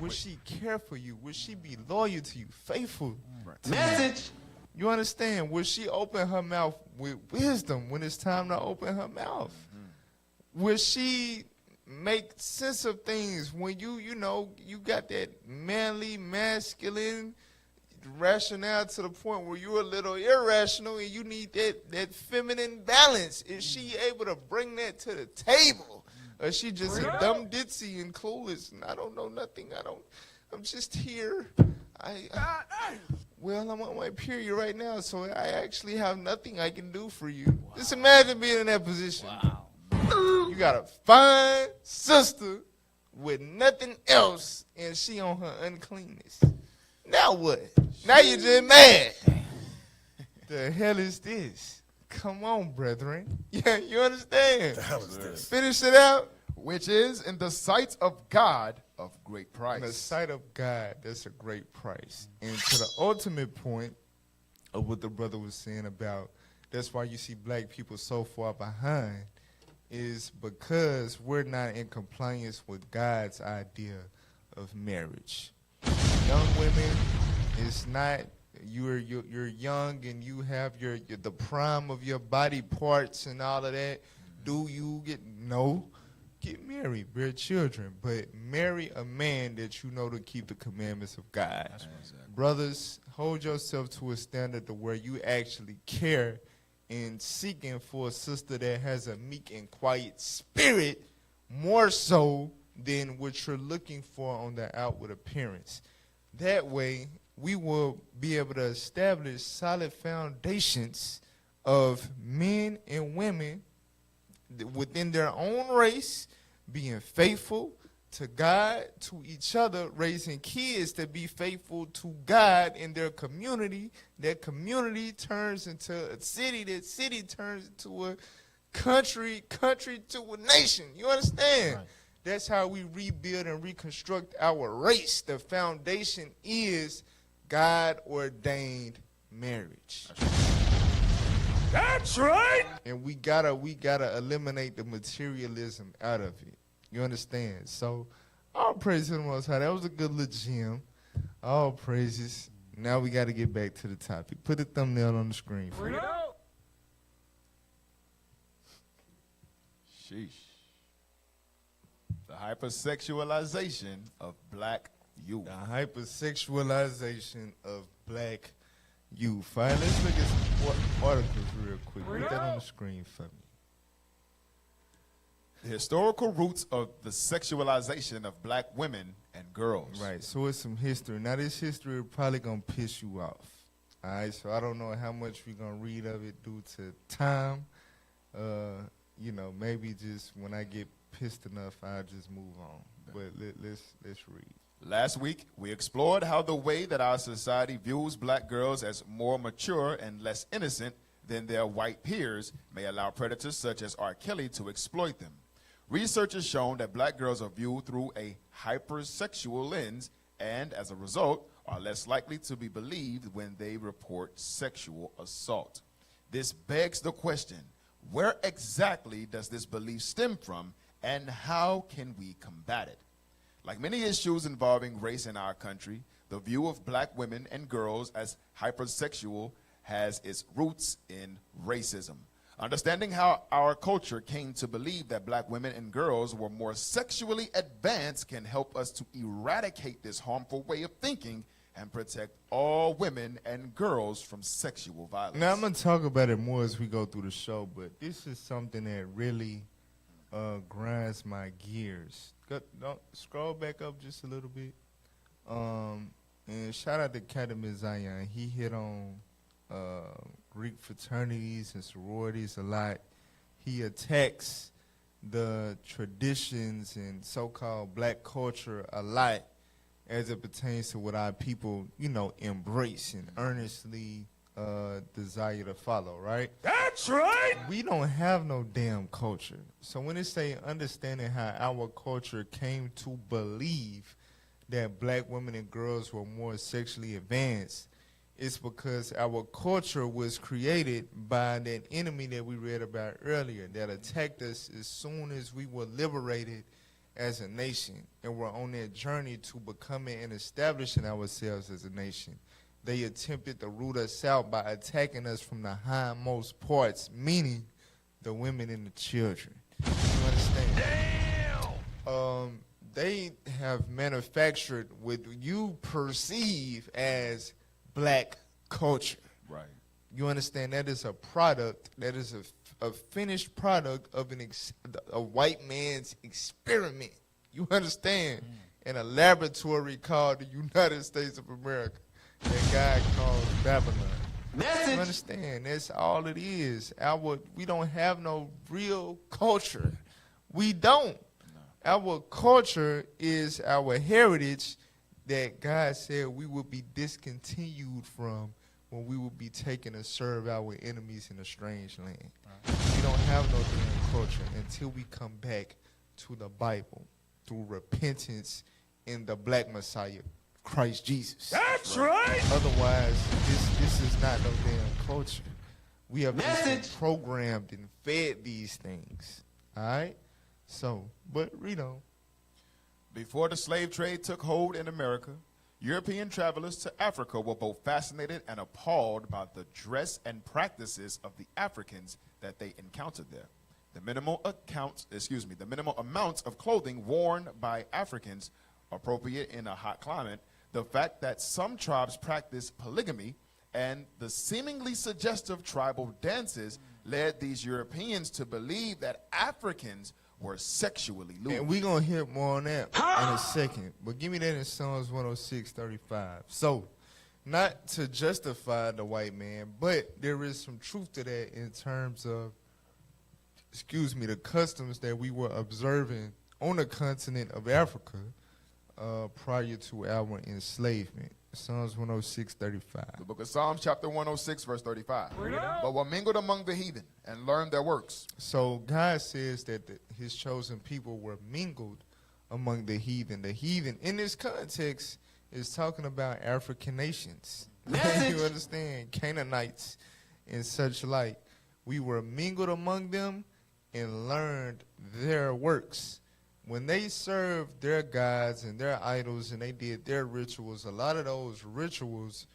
Will she care for you? Will she be loyal to you, faithful to Message. you? You understand? Will she open her mouth with wisdom when it's time to open her mouth? Will she make sense of things when you know, you got that manly, masculine rationale to the point where you're a little irrational and you need that feminine balance? Is she able to bring that to the table? Or is she just a dumb ditzy and clueless and I don't know nothing? I'm just here. Well, I'm on my period right now, so I actually have nothing I can do for you. Wow. Just imagine being in that position. Wow. You got a fine sister with nothing else, and she on her uncleanness. Now what? Now you're just mad. The hell is this? Come on, brethren. Yeah, you understand? The hell is this? Finish it out. Which is in the sight of God of great price. In the sight of God, that's a great price. And to the ultimate point of what the brother was saying about, that's why you see black people so far behind, is because we're not in compliance with God's idea of marriage. Young women, it's not, you're young and you have the prime of your body parts and all of that. Do you get married, bear children, but marry a man that you know to keep the commandments of God. Brothers, hold yourself to a standard to where you actually care in seeking for a sister that has a meek and quiet spirit more so than what you're looking for on the outward appearance. That way, we will be able to establish solid foundations of men and women within their own race, being faithful to God, to each other, raising kids to be faithful to God in their community. That community turns into a city, that city turns into a country to a nation. You understand? Right. That's how we rebuild and reconstruct our race. The foundation is God-ordained marriage. That's right. And we gotta eliminate the materialism out of it. You understand? So, all praise to the Most High. That was a good little gem. All praises. Now we got to get back to the topic. Put the thumbnail on the screen for me. Sheesh. The hypersexualization of black youth. The hypersexualization of black youth. All right, let's look at some articles real quick. Put that on the screen for me. The historical roots of the sexualization of black women and girls. Right, so it's some history. Now this history is probably going to piss you off. All right, so I don't know how much we're going to read of it due to time. You know, maybe just when I get pissed enough, I'll just move on. But let's read. Last week, we explored how the way that our society views black girls as more mature and less innocent than their white peers may allow predators such as R. Kelly to exploit them. Research has shown that black girls are viewed through a hypersexual lens and, as a result, are less likely to be believed when they report sexual assault. This begs the question, where exactly does this belief stem from and how can we combat it? Like many issues involving race in our country, the view of black women and girls as hypersexual has its roots in racism. Understanding how our culture came to believe that black women and girls were more sexually advanced can help us to eradicate this harmful way of thinking and protect all women and girls from sexual violence. Now, I'm going to talk about it more as we go through the show, but this is something that really grinds my gears. Don't scroll back up just a little bit. And shout out to Academy Zion. He hit on Greek fraternities and sororities a lot. He attacks the traditions and so-called black culture a lot as it pertains to what our people, embrace and earnestly desire to follow, right? That's right. We don't have no damn culture. So when it say understanding how our culture came to believe that black women and girls were more sexually advanced, it's because our culture was created by that enemy that we read about earlier that attacked us as soon as we were liberated as a nation and were on that journey to becoming and establishing ourselves as a nation. They attempted to root us out by attacking us from the hindmost parts, meaning the women and the children. You understand? Damn! They have manufactured what you perceive as black culture. Right. You understand? That is a product, that is a finished product of a white man's experiment. You understand? In a laboratory called the United States of America. That guy called Babylon. You understand? That's all it is. We don't have no real culture. We don't. Our culture is our heritage that God said we will be discontinued from when we will be taken to serve our enemies in a strange land. We don't have no damn culture until we come back to the Bible through repentance in the black Messiah, Christ Jesus. That's right. Otherwise, this is not no damn culture. We have just been programmed and fed these things. All right? So, but read on. Before the slave trade took hold in America, European travelers to Africa were both fascinated and appalled by the dress and practices of the Africans that they encountered there. The minimal amounts of clothing worn by Africans, appropriate in a hot climate, the fact that some tribes practice polygamy, and the seemingly suggestive tribal dances led these Europeans to believe that Africans were sexually lewd. And we're going to hit more on that in a second. But give me that in Psalms 106:35. So, not to justify the white man, but there is some truth to that in terms of, the customs that we were observing on the continent of Africa prior to our enslavement. Psalms 106:35. The book of Psalms, chapter 106, verse 35. But were mingled among the heathen and learned their works. So God says that his chosen people were mingled among the heathen. The heathen, in this context, is talking about African nations. You understand? Canaanites and such like. We were mingled among them and learned their works. When they served their gods and their idols and they did their rituals, a lot of those rituals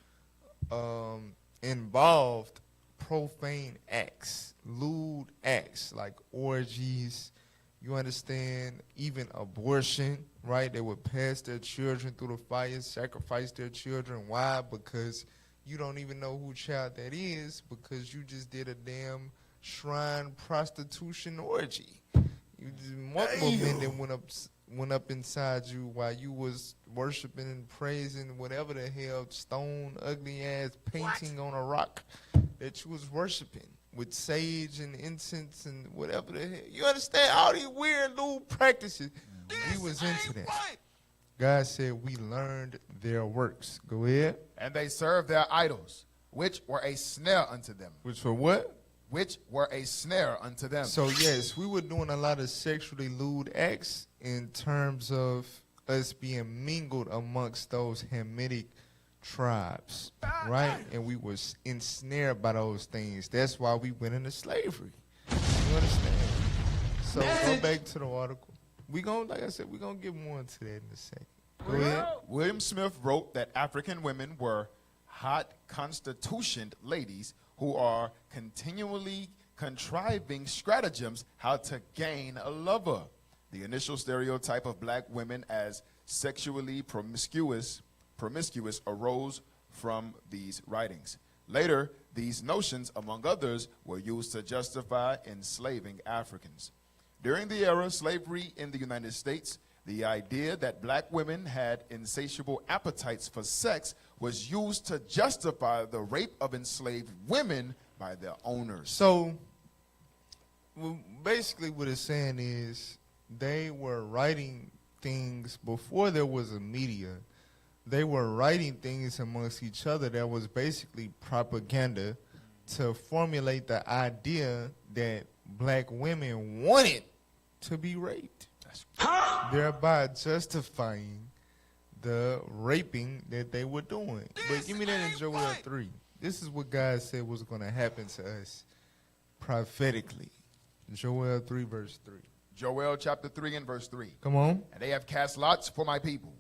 involved profane acts, lewd acts like orgies, you understand, even abortion, right? They would pass their children through the fire, sacrifice their children. Why? Because you don't even know who child that is because you just did a damn shrine prostitution orgy. You just multiple men that went up inside you while you was worshiping and praising whatever the hell stone ugly ass painting on a rock that you was worshiping with sage and incense and whatever the hell. You understand all these weird little practices? We was into that. God said we learned their works. Go ahead. And they served their idols, which were a snare unto them. Which were what? Which were a snare unto them. So yes, we were doing a lot of sexually lewd acts in terms of us being mingled amongst those Hamitic tribes, right? And we was ensnared by those things. That's why we went into slavery. You understand? So go back to the article. Like I said, we're gonna get more into that in a second. Go ahead. William Smith wrote that African women were hot constitutioned ladies who are continually contriving stratagems how to gain a lover. The initial stereotype of black women as sexually promiscuous arose from these writings. Later, these notions, among others, were used to justify enslaving Africans. During the era of slavery in the United States, the idea that black women had insatiable appetites for sex was used to justify the rape of enslaved women by their owners. So Well, basically what it's saying is they were writing things before there was a media. They were writing things amongst each other that was basically propaganda to formulate the idea that black women wanted to be raped, thereby justifying the raping that they were doing. But give me that in Joel 3. This is what God said was going to happen to us prophetically. Joel 3, verse 3. Joel chapter 3 and verse 3. Come on. And they have cast lots for my people,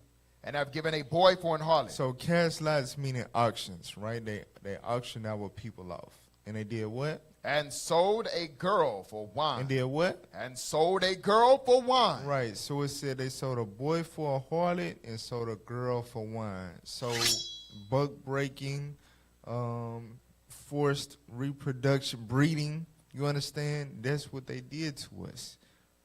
and have given a boy for an harlot. So cast lots meaning auctions, right? They auctioned our people off. And they did what? And sold a girl for wine. And did what? And sold a girl for wine. Right. So it said they sold a boy for a harlot and sold a girl for wine. So buck breaking, forced reproduction, breeding, you understand? That's what they did to us,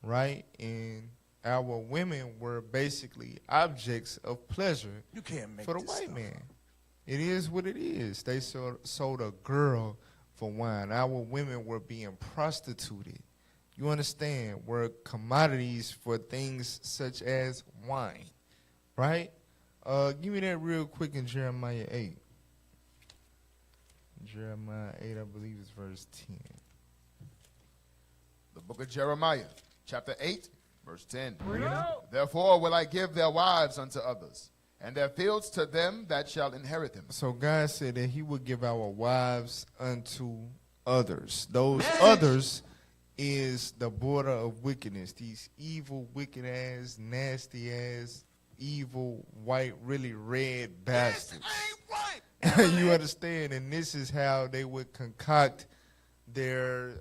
right? And our women were basically objects of pleasure You can't make for the this white stuff man. up. It is what it is. They sold a girl for wine. Our women were being prostituted. You understand? Were commodities for things such as wine, right? Give me that real quick in Jeremiah 8. Jeremiah 8, I believe it's verse 10. The book of Jeremiah, chapter 8, verse 10. Therefore will I give their wives unto others, and their fields to them that shall inherit them. So God said that he would give our wives unto others. Those others is the border of wickedness. These evil, wicked ass, nasty ass, evil, white, really red bastards. You understand? And this is how they would concoct their,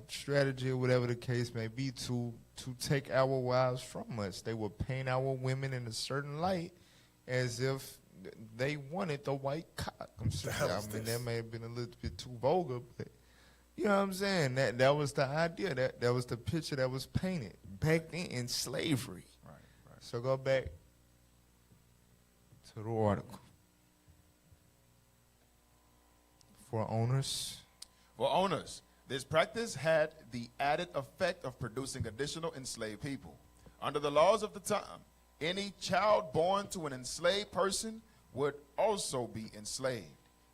strategy or whatever the case may be to take our wives from us. They would paint our women in a certain light as if they wanted the white cock. I'm sorry. I mean, that may have been a little bit too vulgar, but you know what I'm saying? That was the idea. That was the picture that was painted back then in slavery. Right. So go back to the article. For owners. For owners, this practice had the added effect of producing additional enslaved people. Under the laws of the time, any child born to an enslaved person would also be enslaved.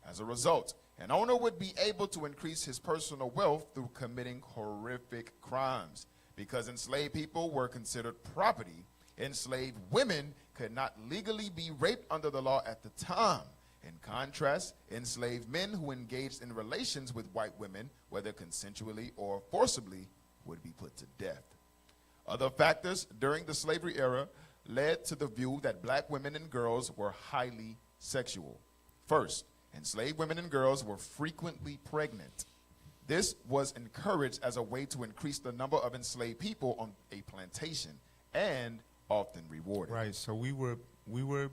As a result, an owner would be able to increase his personal wealth through committing horrific crimes. Because enslaved people were considered property, enslaved women could not legally be raped under the law at the time. In contrast, enslaved men who engaged in relations with white women, whether consensually or forcibly, would be put to death. Other factors during the slavery era led to the view that black women and girls were highly sexual. First, enslaved women and girls were frequently pregnant. This was encouraged as a way to increase the number of enslaved people on a plantation and often rewarded. Right, so we were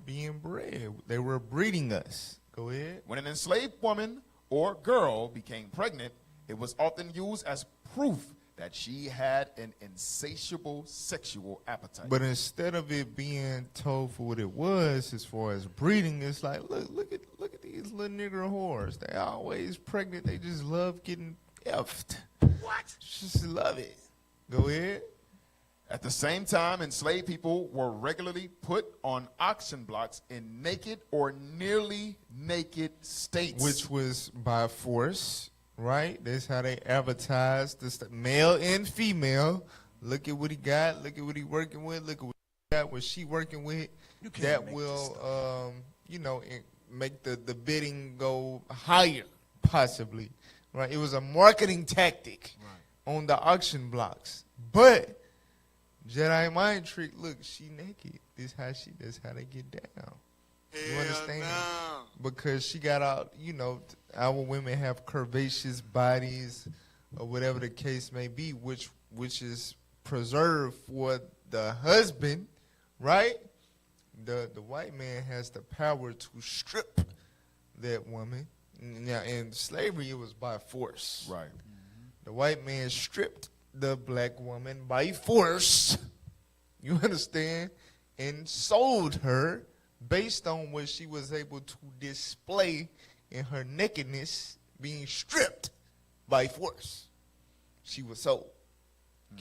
being bred. They were breeding us. Go ahead. When an enslaved woman or girl became pregnant, it was often used as proof that she had an insatiable sexual appetite. But instead of it being told for what it was, as far as breeding, it's like, look at these little nigger whores. They always pregnant. They just love getting effed. What? Just love it. Go ahead. At the same time, enslaved people were regularly put on auction blocks in naked or nearly naked states. Which was by force, right? That's how they advertised this, male and female. Look at what he got. Look at what he working with. Look at what he got, what she working with. That will, make the bidding go higher, possibly. Right? It was a marketing tactic on the auction blocks. But Jedi mind trick, look, she naked. That's how they get down. You understand? Because she got out, our women have curvaceous bodies or whatever the case may be, which is preserved for the husband, right? The white man has the power to strip that woman. Now, in slavery, it was by force. Right. The white man stripped the black woman by force, you understand, and sold her based on what she was able to display in her nakedness, being stripped by force. she was sold.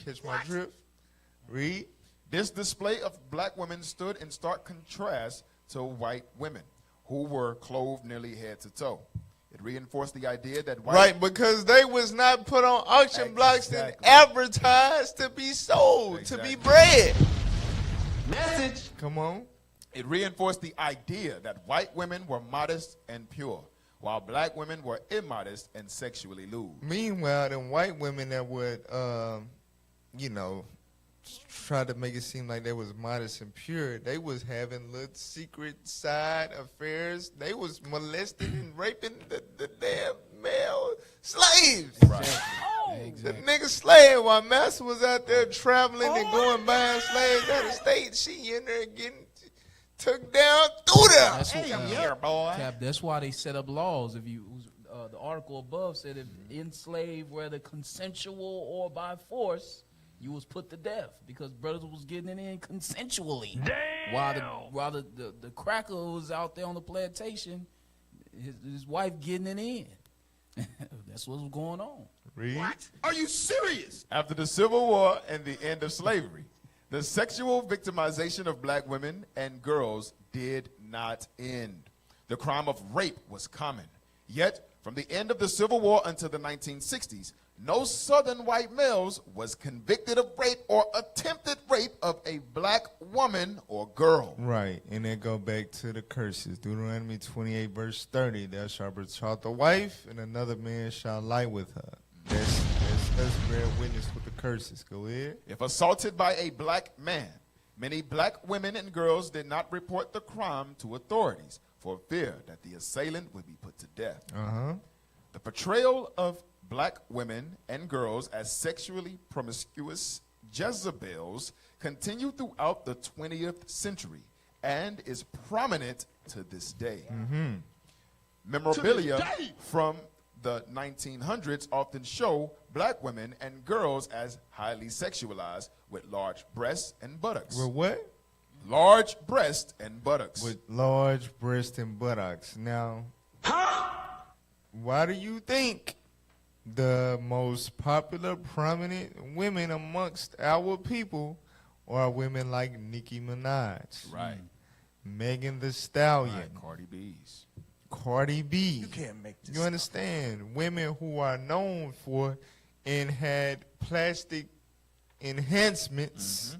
Catch my drift? Read. This display of black women stood in stark contrast to white women, who were clothed nearly head to toe. It reinforced the idea that white... Right, because they was not put on auction blocks and Exactly. advertised to be sold, to be bred. Message. Come on. It reinforced the idea that white women were modest and pure, while black women were immodest and sexually lewd. Meanwhile, them white women that would, try to make it seem like they was modest and pure, they was having little secret side affairs. They was molesting and raping the damn male slaves. Right. The nigga slave while Master was out there traveling and going buying slaves out of state. She in there getting took down through there. That's what, Here, boy. Cap, that's why they set up laws. If you, the article above said if enslaved, whether consensual or by force, you was put to death because brothers was getting it in consensually. Damn. While the cracker was out there on the plantation, his wife getting it in. That's what was going on. Read. Are you serious? After the Civil War and the end of slavery, the sexual victimization of black women and girls did not end. The crime of rape was common. Yet, from the end of the Civil War until the 1960s, no Southern white males was convicted of rape or attempted rape of a black woman or girl. Right, and then go back to the curses. Deuteronomy 28 verse 30. Thou shalt betroth the wife, and another man shall lie with her. Let's bear witness with the curses. Go ahead. If assaulted by a black man, many black women and girls did not report the crime to authorities for fear that the assailant would be put to death. The portrayal of black women and girls as sexually promiscuous Jezebels continued throughout the 20th century and is prominent to this day. Memorabilia from the 1900s often show black women and girls as highly sexualized with large breasts and buttocks. With what? Large breasts and buttocks. With large breasts and buttocks. Now, why do you think the most popular, prominent women amongst our people are women like Nicki Minaj? Right. Megan Thee Stallion. Right, Cardi B's. Cardi B. You can't make this You understand? Women who are known for and had plastic enhancements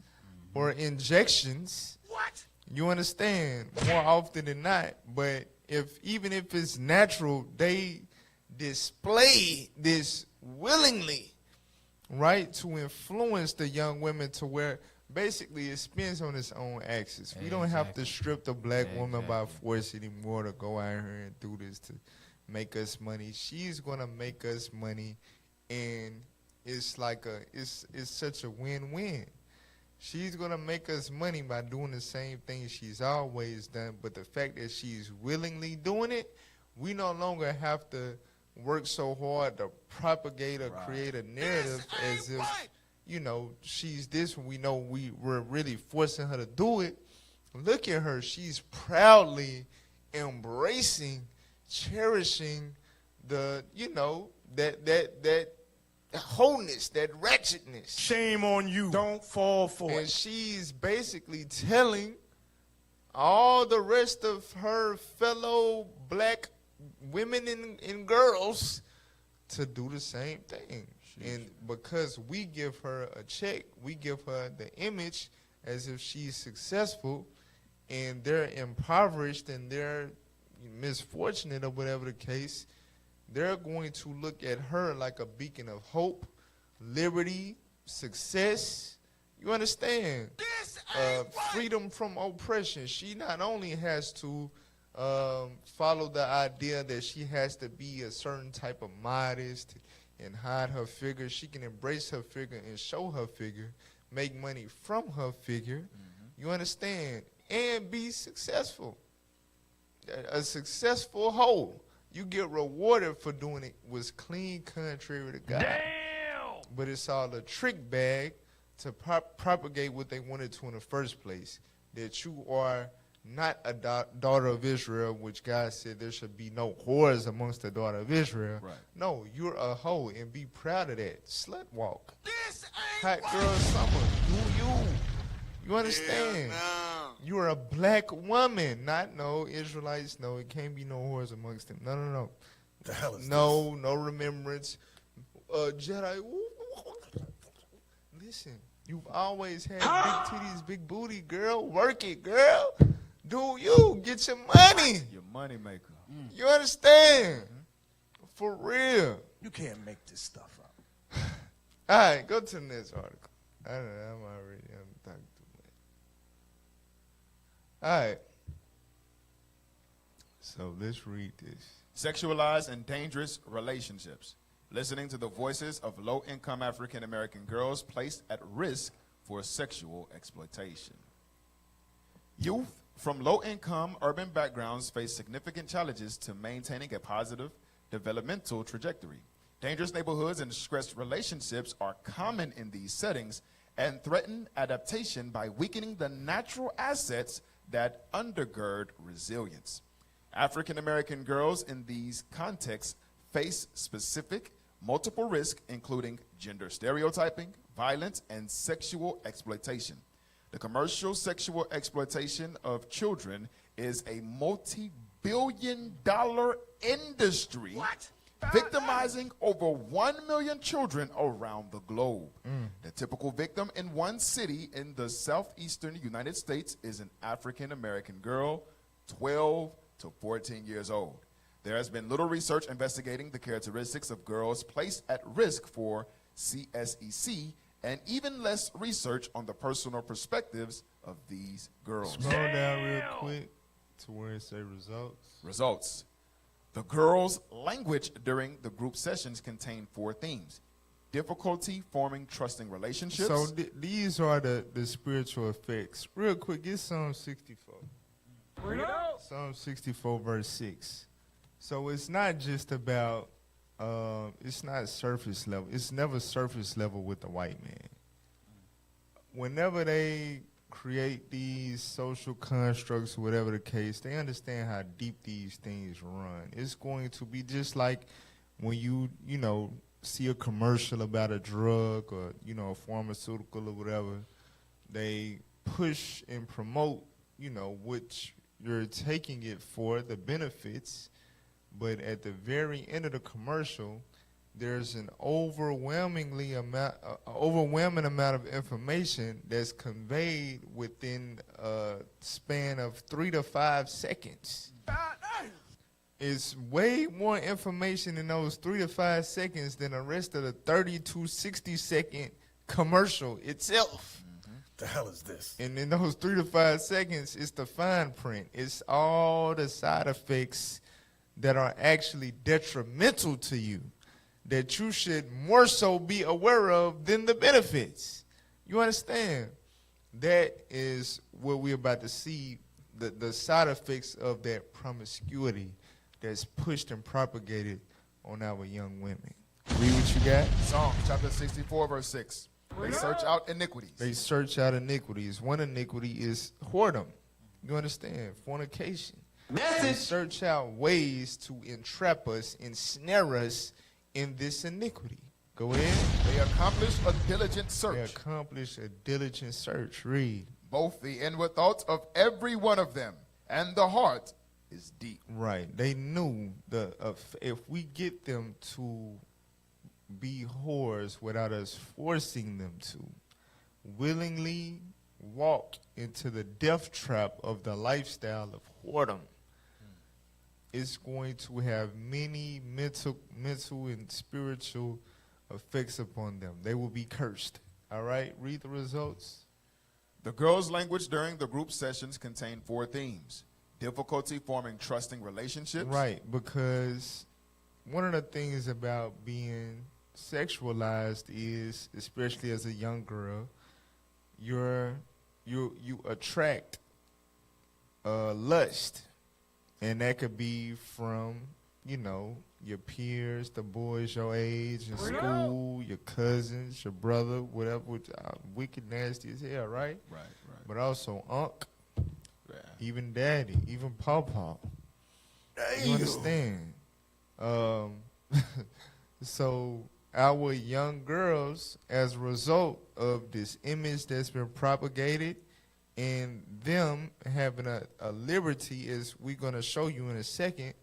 or injections. What? You understand? More often than not. But even if it's natural, they display this willingly, right? To influence the young women to where basically it spins on its own axis. We don't have to strip the black woman by force anymore to go out here and do this to make us money. She's gonna make us money, and it's like it's such a win-win. She's gonna make us money by doing the same thing she's always done, but the fact that she's willingly doing it, we no longer have to work so hard to propagate or create a narrative as if, she's this when we know we're really forcing her to do it. Look at her. She's proudly embracing, cherishing the, that wholeness, that wretchedness. Shame on you. Don't fall for And it. she's basically telling all the rest of her fellow black women and girls to do the same thing. And because we give her a check, we give her the image as if she's successful, and they're impoverished and they're misfortunate or whatever the case, they're going to look at her like a beacon of hope, liberty, success. You understand? Freedom from oppression. She not only has to follow the idea that she has to be a certain type of modest and hide her figure. She can embrace her figure and show her figure, make money from her figure. You understand? And be successful. A successful hoe. You get rewarded for doing it was clean contrary to God. Damn. But it's all a trick bag to propagate what they wanted to in the first place. That you are not a daughter of Israel, which God said there should be no whores amongst the daughter of Israel. Right. No, you're a hoe, and be proud of that. Slut walk. This Hot girl summer. Do you. You understand? You are a black woman. Not no Israelites. No, it can't be no whores amongst them. No, no, no. the hell is No, no remembrance. Jedi. Listen, you've always had big titties, big booty, girl. Work it, girl. Do you. Get your money. Your money maker. You understand? For real. You can't make this stuff up. All right, go to the next article. I don't know, I'm talking too much. All right. So let's read this. Sexualized and dangerous relationships. Listening to the voices of low-income African-American girls placed at risk for sexual exploitation. Youth from low-income urban backgrounds face significant challenges to maintaining a positive developmental trajectory. Dangerous neighborhoods and stressed relationships are common in these settings and threaten adaptation by weakening the natural assets that undergird resilience. African-American girls in these contexts face specific multiple risks, including gender stereotyping, violence, and sexual exploitation. The commercial sexual exploitation of children is a multi-billion-dollar industry victimizing over 1 million children around the globe. The typical victim in one city in the southeastern United States is an African-American girl, 12 to 14 years old. There has been little research investigating the characteristics of girls placed at risk for CSEC, and even less research on the personal perspectives of these girls. Scroll down real quick to where it say results. Results. The girls' language during the group sessions contain 4 themes. Difficulty forming trusting relationships. So these are the spiritual effects. Real quick, get Psalm 64. Psalm 64 verse 6. So it's not just about, it's not surface level. It's never surface level with the white man. Whenever they create these social constructs, whatever the case, they understand how deep these things run. It's going to be just like when you see a commercial about a drug or, a pharmaceutical or whatever. They push and promote, which you're taking it for, the benefits. But at the very end of the commercial, there's an overwhelming amount of information that's conveyed within a span of 3 to 5 seconds. It's way more information in those 3 to 5 seconds than the rest of the 30 to 60 second commercial itself. The hell is this? And in those 3 to 5 seconds, it's the fine print. It's all the side effects that are actually detrimental to you, that you should more so be aware of than the benefits. You understand? That is what we're about to see, the side effects of that promiscuity that's pushed and propagated on our young women. Read what you got. Psalm chapter 64 verse 6. They search out iniquities. They search out iniquities. One iniquity is whoredom. You understand? Fornication. They search out ways to entrap us, ensnare us in this iniquity. Go ahead. They accomplish a diligent search. They accomplish a diligent search. Read. Both the inward thoughts of every one of them and the heart is deep. Right. They knew if we get them to be whores without us forcing them to, willingly walk into the death trap of the lifestyle of whoredom, it's going to have many mental and spiritual effects upon them. They will be cursed. All right, read the results. The girls' language during the group sessions contain 4 themes. Difficulty forming trusting relationships. Right, because one of the things about being sexualized is, especially as a young girl, you attract lust. And that could be from, your peers, the boys your age in school, your cousins, your brother, whatever, wicked nasty as hell, right? Right. But also even daddy, even pawpaw. You understand? So our young girls, as a result of this image that's been propagated and them having a liberty, as we're going to show you in a second,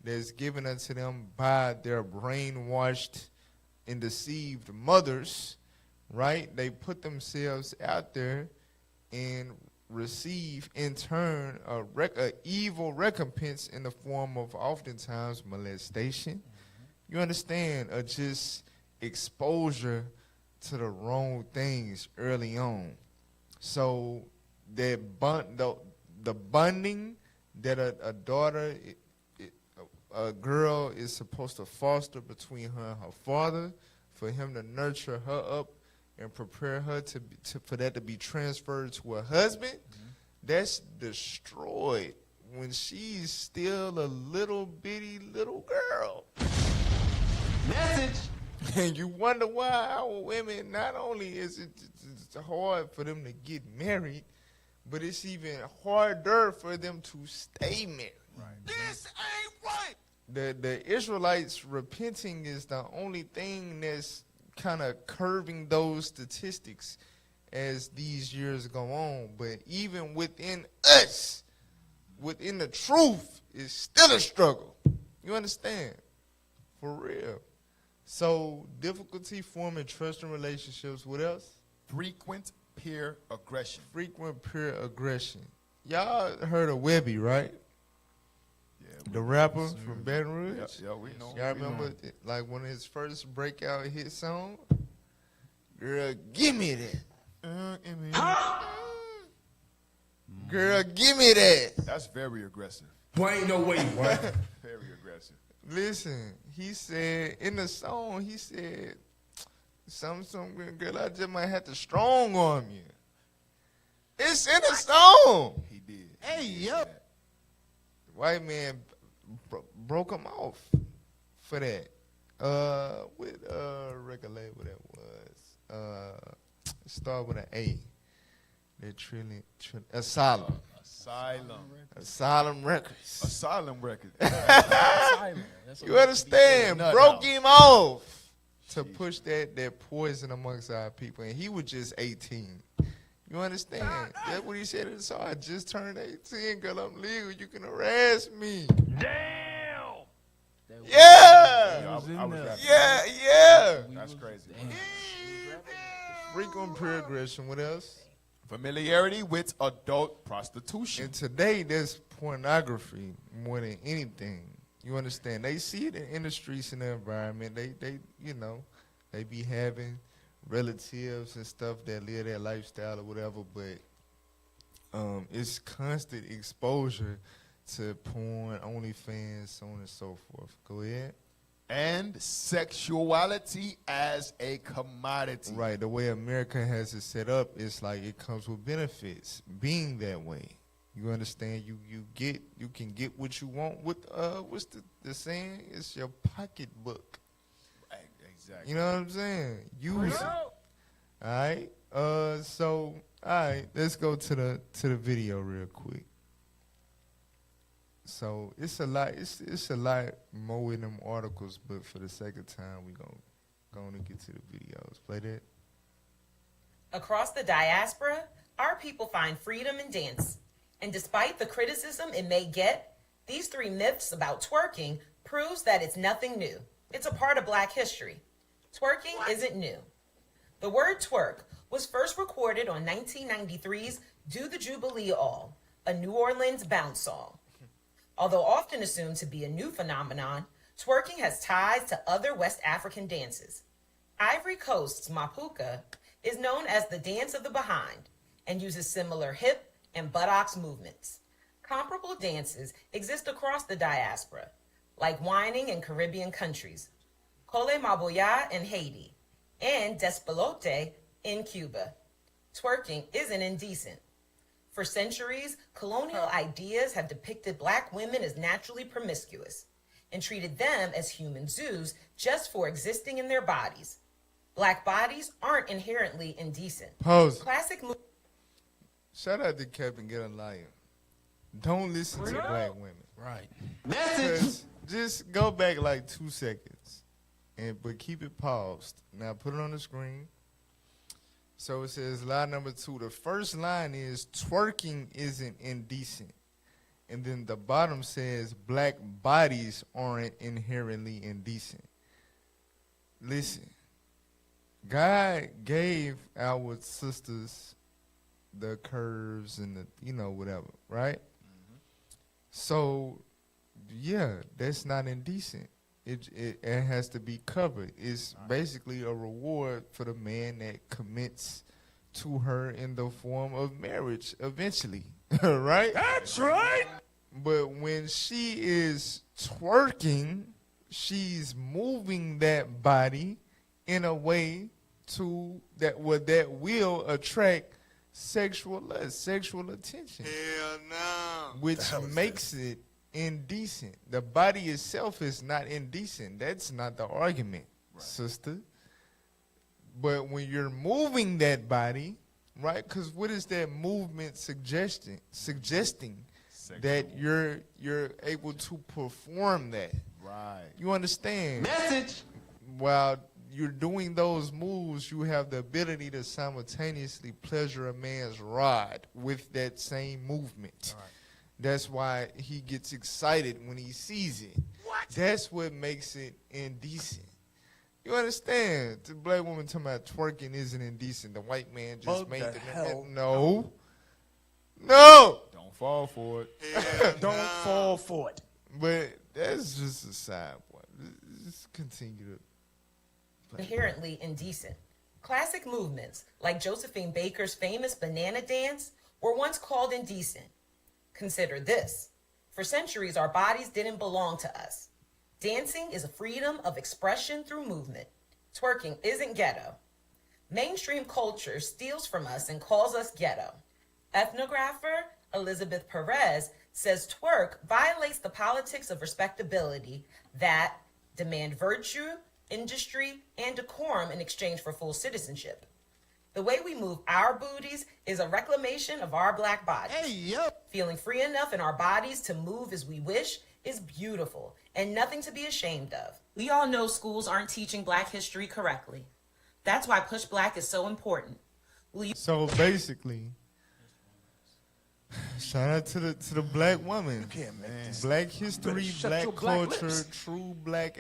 that's given unto them by their brainwashed and deceived mothers, right? They put themselves out there and receive in turn a evil recompense in the form of oftentimes molestation. You understand? Or just exposure to the wrong things early on. So the bonding that a daughter, a girl is supposed to foster between her and her father, for him to nurture her up and prepare her for that to be transferred to her husband, that's destroyed when she's still a little bitty little girl. Message. And you wonder why our women, not only is it's hard for them to get married, but it's even harder for them to stay married. Right. This ain't right. The Israelites repenting is the only thing that's kind of curving those statistics as these years go on. But even within us, within the truth, it's still a struggle. You understand? For real. So difficulty forming trusting relationships. What else? Frequent peer aggression. Frequent peer aggression. Y'all heard of Webby, right? Yeah, The rapper from Baton Rouge. Yeah, we know. Y'all remember like one of his first breakout hit song? Girl, give me that. Girl, give me that. That's very aggressive. Boy, ain't no way. Very aggressive. Listen, he said in the song, he said, some girl, I just might have to strong arm you. It's in the song. He did. Hey, yep. The white man broke him off for that. With record label that was. Start with an A. That Asylum. Asylum Records. Asylum record. You understand? Broke him off to push that poison amongst our people. And he was just 18. You understand? That's what he said in the song. I just turned 18, girl. I'm legal. You can harass me. Damn. Yeah. Yeah. That's crazy. Frequent peer aggression. What else? Familiarity with adult prostitution. And today, there's pornography more than anything. You understand? They see it in the streets and the environment. They be having relatives and stuff that live that lifestyle or whatever, but it's constant exposure to porn, OnlyFans, so on and so forth. Go ahead. And sexuality as a commodity. Right, the way America has it set up, it's like it comes with benefits being that way. You understand? You can get what you want with what's the saying? It's your pocketbook. Exactly. You know what I'm saying? Use it. All right. So all right, let's go to the video real quick. So it's a lot. It's a lot more in them articles, but for the sake of time, we gonna get to the videos. Play that. Across the diaspora, our people find freedom in dance. And despite the criticism it may get, these 3 myths about twerking proves that it's nothing new. It's a part of Black history. Twerking isn't new. The word twerk was first recorded on 1993's Do the Jubilee All, a New Orleans bounce song. Although often assumed to be a new phenomenon, twerking has ties to other West African dances. Ivory Coast's Mapuka is known as the dance of the behind and uses similar hip and buttocks movements. Comparable dances exist across the diaspora, like whining in Caribbean countries, Cole Maboya in Haiti, and Despelote in Cuba. Twerking isn't indecent. For centuries, colonial ideas have depicted Black women as naturally promiscuous and treated them as human zoos just for existing in their bodies. Black bodies aren't inherently indecent. Pause. Classic Shout out to Captain Get a Lion. Don't listen to black women. Right. Message. 'Cause just go back like 2 seconds, but keep it paused. Now put it on the screen. So it says line number 2. The first line is twerking isn't indecent. And then the bottom says black bodies aren't inherently indecent. Listen, God gave our sisters the curves and the, whatever, right? So, yeah, that's not indecent. It has to be covered. It's basically a reward for the man that commits to her in the form of marriage eventually, right? That's right. But when she is twerking, she's moving that body in a way that will attract sexual lust, sexual attention. Hell no. Which makes it indecent. The body itself is not indecent. That's not the argument, sister. But when you're moving that body, right? Because what is that movement suggesting? That you're able to perform that. Right. You understand? Message. While you're doing those moves, you have the ability to simultaneously pleasure a man's rod with that same movement. Right. That's why he gets excited when he sees it. What? That's what makes it indecent. You understand? The black woman talking about twerking isn't indecent. The white man just made the hell no. No. Don't fall for it. Don't fall for it. But that's just a side point. Just continue to. Inherently indecent. Classic movements, like Josephine Baker's famous banana dance, were once called indecent. Consider this. For centuries, our bodies didn't belong to us. Dancing is a freedom of expression through movement. Twerking isn't ghetto. Mainstream culture steals from us and calls us ghetto. Ethnographer Elizabeth Perez says twerk violates the politics of respectability that demand virtue, industry, and decorum in exchange for full citizenship. The way we move our booties is a reclamation of our black bodies. Hey, yo. Feeling free enough in our bodies to move as we wish is beautiful and nothing to be ashamed of. We all know schools aren't teaching black history correctly. That's why Push Black is so important. So basically, shout out to the black woman. Black history, black culture, true black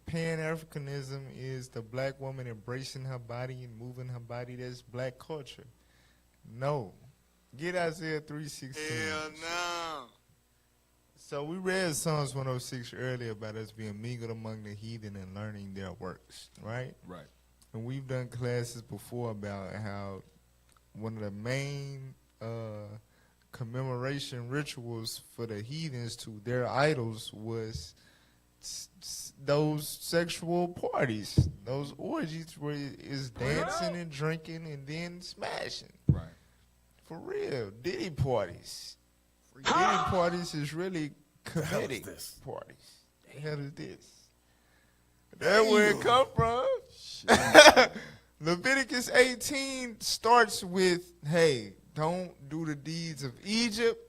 Pan-Africanism is the black woman embracing her body and moving her body. That's black culture. No. Get Isaiah 3:16. Hell no. So we read Psalms 106 earlier about us being mingled among the heathen and learning their works, right? Right. And we've done classes before about how one of the main commemoration rituals for the heathens to their idols was those sexual parties, those orgies where it's dancing and drinking and then smashing. Right. For real. Diddy parties. Diddy parties is really comedic parties. The hell is this? That's where it come from. Leviticus 18 starts with, hey, don't do the deeds of Egypt,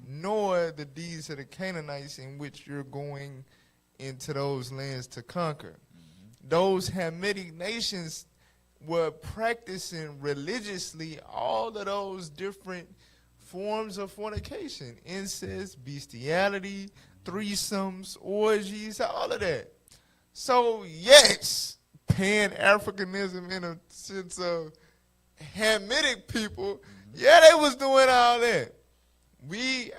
nor the deeds of the Canaanites in which you're going into those lands to conquer. Those Hamitic nations were practicing religiously all of those different forms of fornication, incest, bestiality, threesomes, orgies, all of that. So, yes, Pan-Africanism in a sense of Hamitic people, yeah, they was doing all that.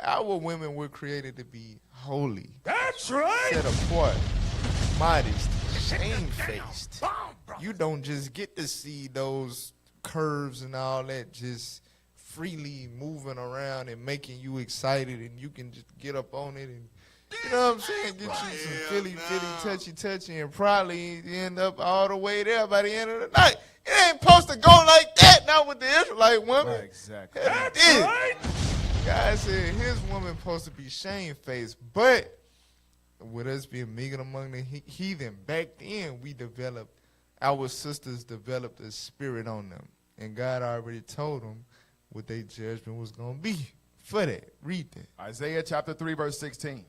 Our women were created to be holy. That's right. Set apart, modest, shamefaced. You don't just get to see those curves and all that just freely moving around and making you excited, and you can just get up on it and, you know what I'm saying, get you some filly, touchy, and probably end up all the way there by the end of the night. It ain't supposed to go like that, not with the Israelite woman. Right, exactly. That's right. God said his woman supposed to be shamefaced, but with us being mingled among the heathen, back then our sisters developed a spirit on them, and God already told them what their judgment was going to be for that. Read that. Isaiah chapter 3, verse 16.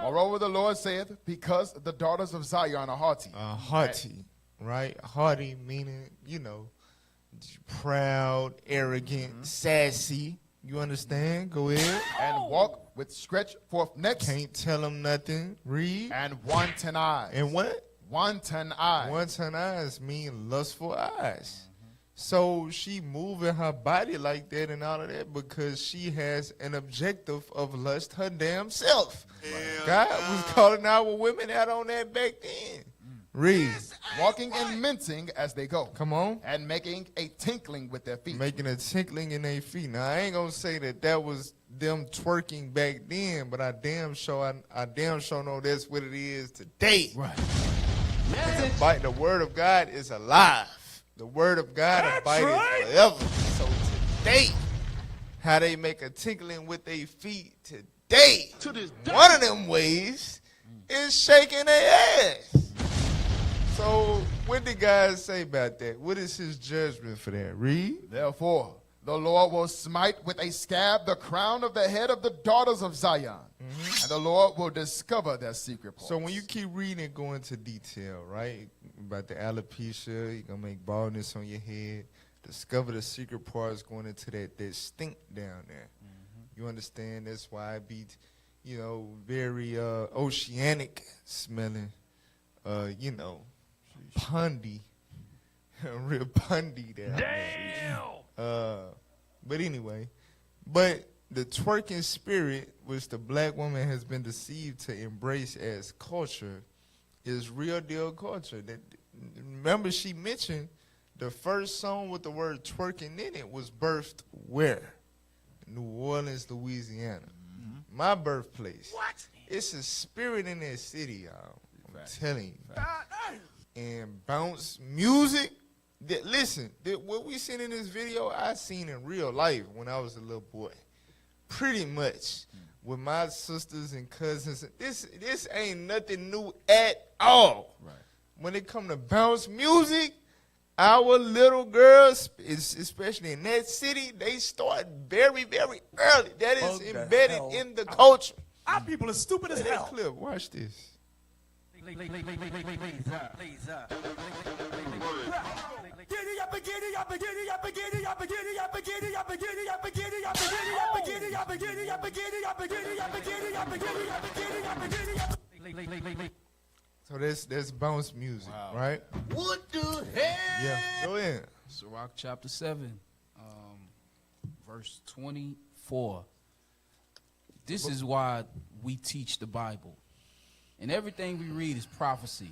Moreover, the Lord saith, because the daughters of Zion are haughty. Haughty, right? Haughty meaning, proud, arrogant, sassy. You understand? Go ahead. And walk with stretched forth necks. Can't tell them nothing. Read. And wanton eyes. And what? Wanton eyes. Wanton eyes mean lustful eyes. So she moving her body like that and all of that because she has an objective of lust her damn self. God was calling our women out on that back then. Read. Walking and mincing as they go. Come on. And making a tinkling with their feet. Making a tinkling in their feet. Now, I ain't going to say that was them twerking back then, but I damn sure know that's what it is today. Right. The word of God is alive. The word of God abides forever. So today, how they make a tinkling with their feet today, one of them ways is shaking their ass. So what did God say about that? What is his judgment for that? Read. Therefore, the Lord will smite with a scab the crown of the head of the daughters of Zion, and the Lord will discover their secret parts. So when you keep reading and go into detail, right, about the alopecia, you're going to make baldness on your head, discover the secret parts going into that stink down there. You understand? That's why it be, very oceanic smelling, pundy, real pundy down there. But anyway, the twerking spirit, which the black woman has been deceived to embrace as culture, is real deal culture. Remember, she mentioned the first song with the word twerking in it was birthed where? New Orleans, Louisiana. My birthplace. What? It's a spirit in that city, y'all. I'm telling you. And bounce music. What we seen in this video, I seen in real life when I was a little boy. Pretty much with my sisters and cousins. This ain't nothing new at all. Right. When it come to bounce music, our little girls, especially in that city, they start very, very early. That is embedded in the culture. Our people are stupid as hell. Clip, watch this. So that's bounce music, right? What the hell? Yeah, go ahead. Sirach chapter 7, verse 24. This is why we teach the Bible. And everything we read is prophecy.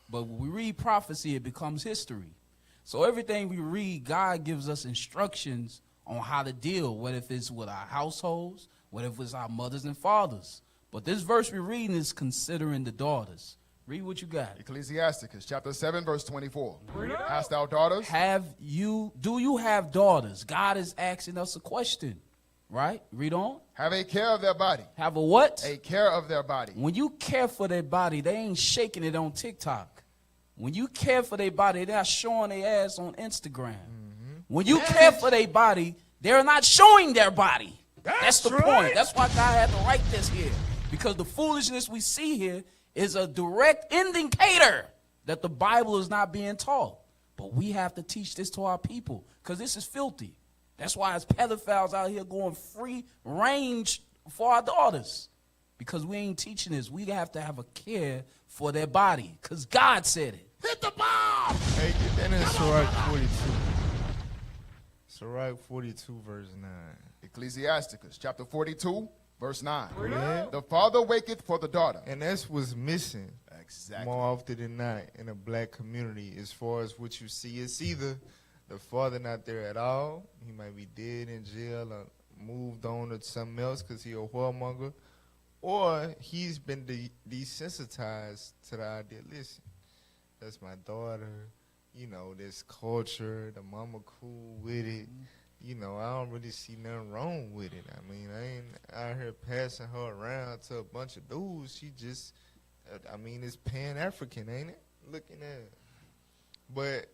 But when we read prophecy, it becomes history. So everything we read, God gives us instructions on how to deal, whether if it's with our households, whether if it's our mothers and fathers. But this verse we're reading is considering the daughters. Read what you got. Ecclesiasticus chapter 7, verse 24. Hast thou daughters? Do you have daughters? God is asking us a question. Right? Read on. Have a care of their body. Have a what? A care of their body. When you care for their body, they ain't shaking it on TikTok. When you care for their body, they're showing their ass on Instagram. When you care for their body, they're not showing their body. That's the point. That's why God had to write this here. Because the foolishness we see here is a direct indicator that the Bible is not being taught. But we have to teach this to our people because this is filthy. That's why it's pedophiles out here going free range for our daughters. Because we ain't teaching this. We have to have a care for their body. Because God said it. Hit the bomb! Hey, get that in Sirach 42. Sirach 42, verse 9. Ecclesiasticus chapter 42, verse 9. Yeah. The father waketh for the daughter. And that's what's missing. Exactly. More often than not in a black community as far as what you see. It's either the father not there at all. He might be dead in jail or moved on to something else because he a whoremonger. Or he's been desensitized to the idea. Listen, that's my daughter. This culture. The mama cool with it. I don't really see nothing wrong with it. I mean, I ain't out here passing her around to a bunch of dudes. She just, it's Pan-African, ain't it? Looking at it. But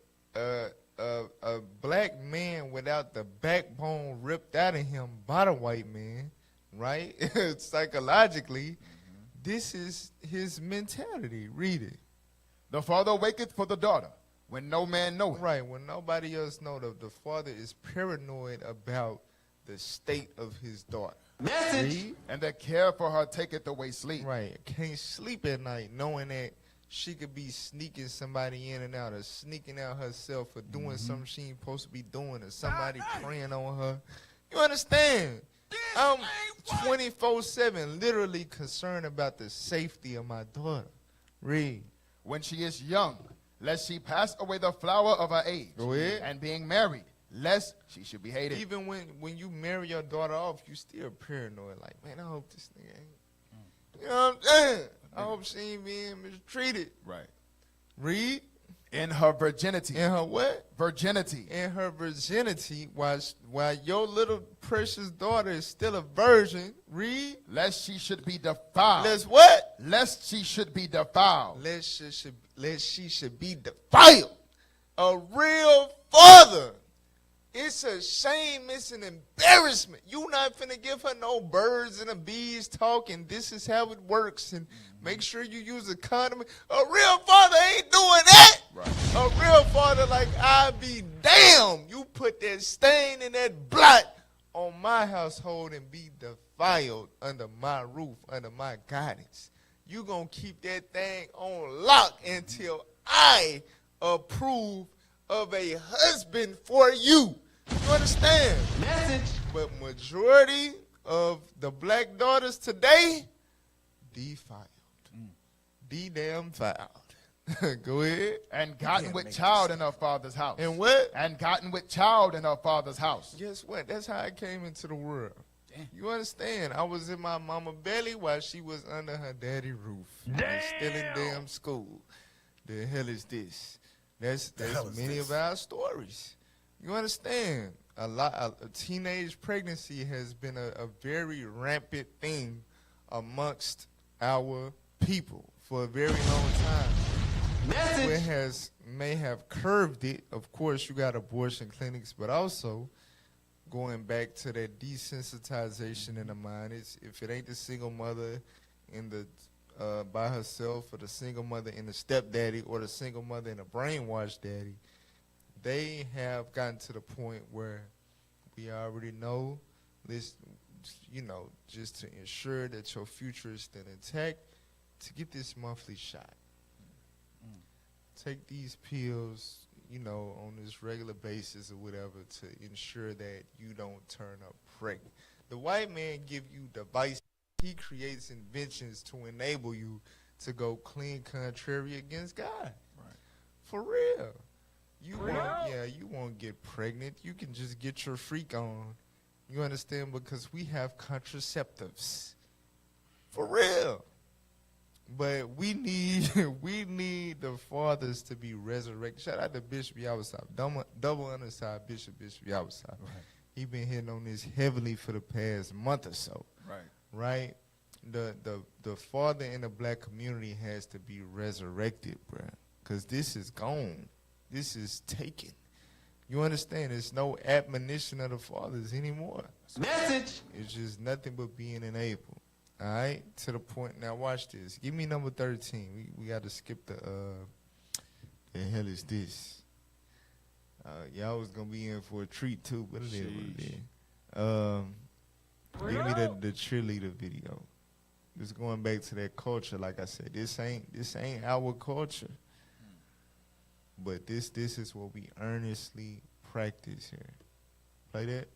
a black man without the backbone ripped out of him by the white man, right? Psychologically, this is his mentality. Read it. The father waketh for the daughter when no man knoweth. Right, when nobody else knows, the father is paranoid about the state of his daughter. Read. And the care for her taketh away sleep. Right, can't sleep at night knowing that she could be sneaking somebody in and out, or sneaking out herself, or doing something she ain't supposed to be doing, or somebody preying on her. You understand? I'm 24/7 literally concerned about the safety of my daughter. Read. When she is young, lest she pass away the flower of her age. Go ahead. And being married, lest she should be hated. Even when you marry your daughter off, you still paranoid. Like, man, I hope this nigga ain't. You know what I'm saying? I hope she ain't being mistreated. Right. Read. In her virginity. In her what? Virginity. In her virginity, while your little precious daughter is still a virgin. Read. Lest she should be defiled. Lest what? Lest she should be defiled. Lest she should be defiled. A real father. It's a shame. It's an embarrassment. You not finna give her no birds and the bees talk, and this is how it works, and make sure you use a condom. A real father ain't doing that. Right. A real father, like, I be damn, you put that stain and that blot on my household and be defiled under my roof, under my guidance. You gonna keep that thing on lock until I approve of a husband for you. You understand? Message. But majority of the black daughters today, defiled. D-damn filed. Go ahead. And gotten with child in her father's house. And what? And gotten with child in her father's house. Guess what? That's how I came into the world. Damn. You understand? I was in my mama belly while she was under her daddy roof. And still in damn school. The hell is this? That's many of our stories. You understand? A teenage pregnancy has been a very rampant thing amongst our people for a very long time. It may have curved it. Of course, you got abortion clinics, but also going back to that desensitization in the mind. If it ain't the single mother in the by herself, or the single mother and the stepdaddy, or the single mother and the brainwashed daddy, they have gotten to the point where we already know this, you know, just to ensure that your future is still intact, to get this monthly shot. Take these pills, you know, on this regular basis or whatever, to ensure that you don't turn up pregnant. The white man give you devices. He creates inventions to enable you to go clean contrary against God. Right. For real. You won't get pregnant. You can just get your freak on. You understand? Because we have contraceptives. For real. But we need the fathers to be resurrected. Shout out to Bishop Yawasab. Double underside Bishop Yawasab. Right. He been hitting on this heavily for the past month or so. Right. Right? The father in the black community has to be resurrected, bruh. Because this is gone. This is taken. You understand? There's no admonition of the fathers anymore. Message. It's just nothing but being enabled. All right? To the point. Now watch this. Give me number 13. We got to skip the hell is this? Y'all was going to be in for a treat too, but it is what it is. Give me the cheerleader video. Just going back to that culture, like I said, this ain't our culture. But this is what we earnestly practice here. Play that.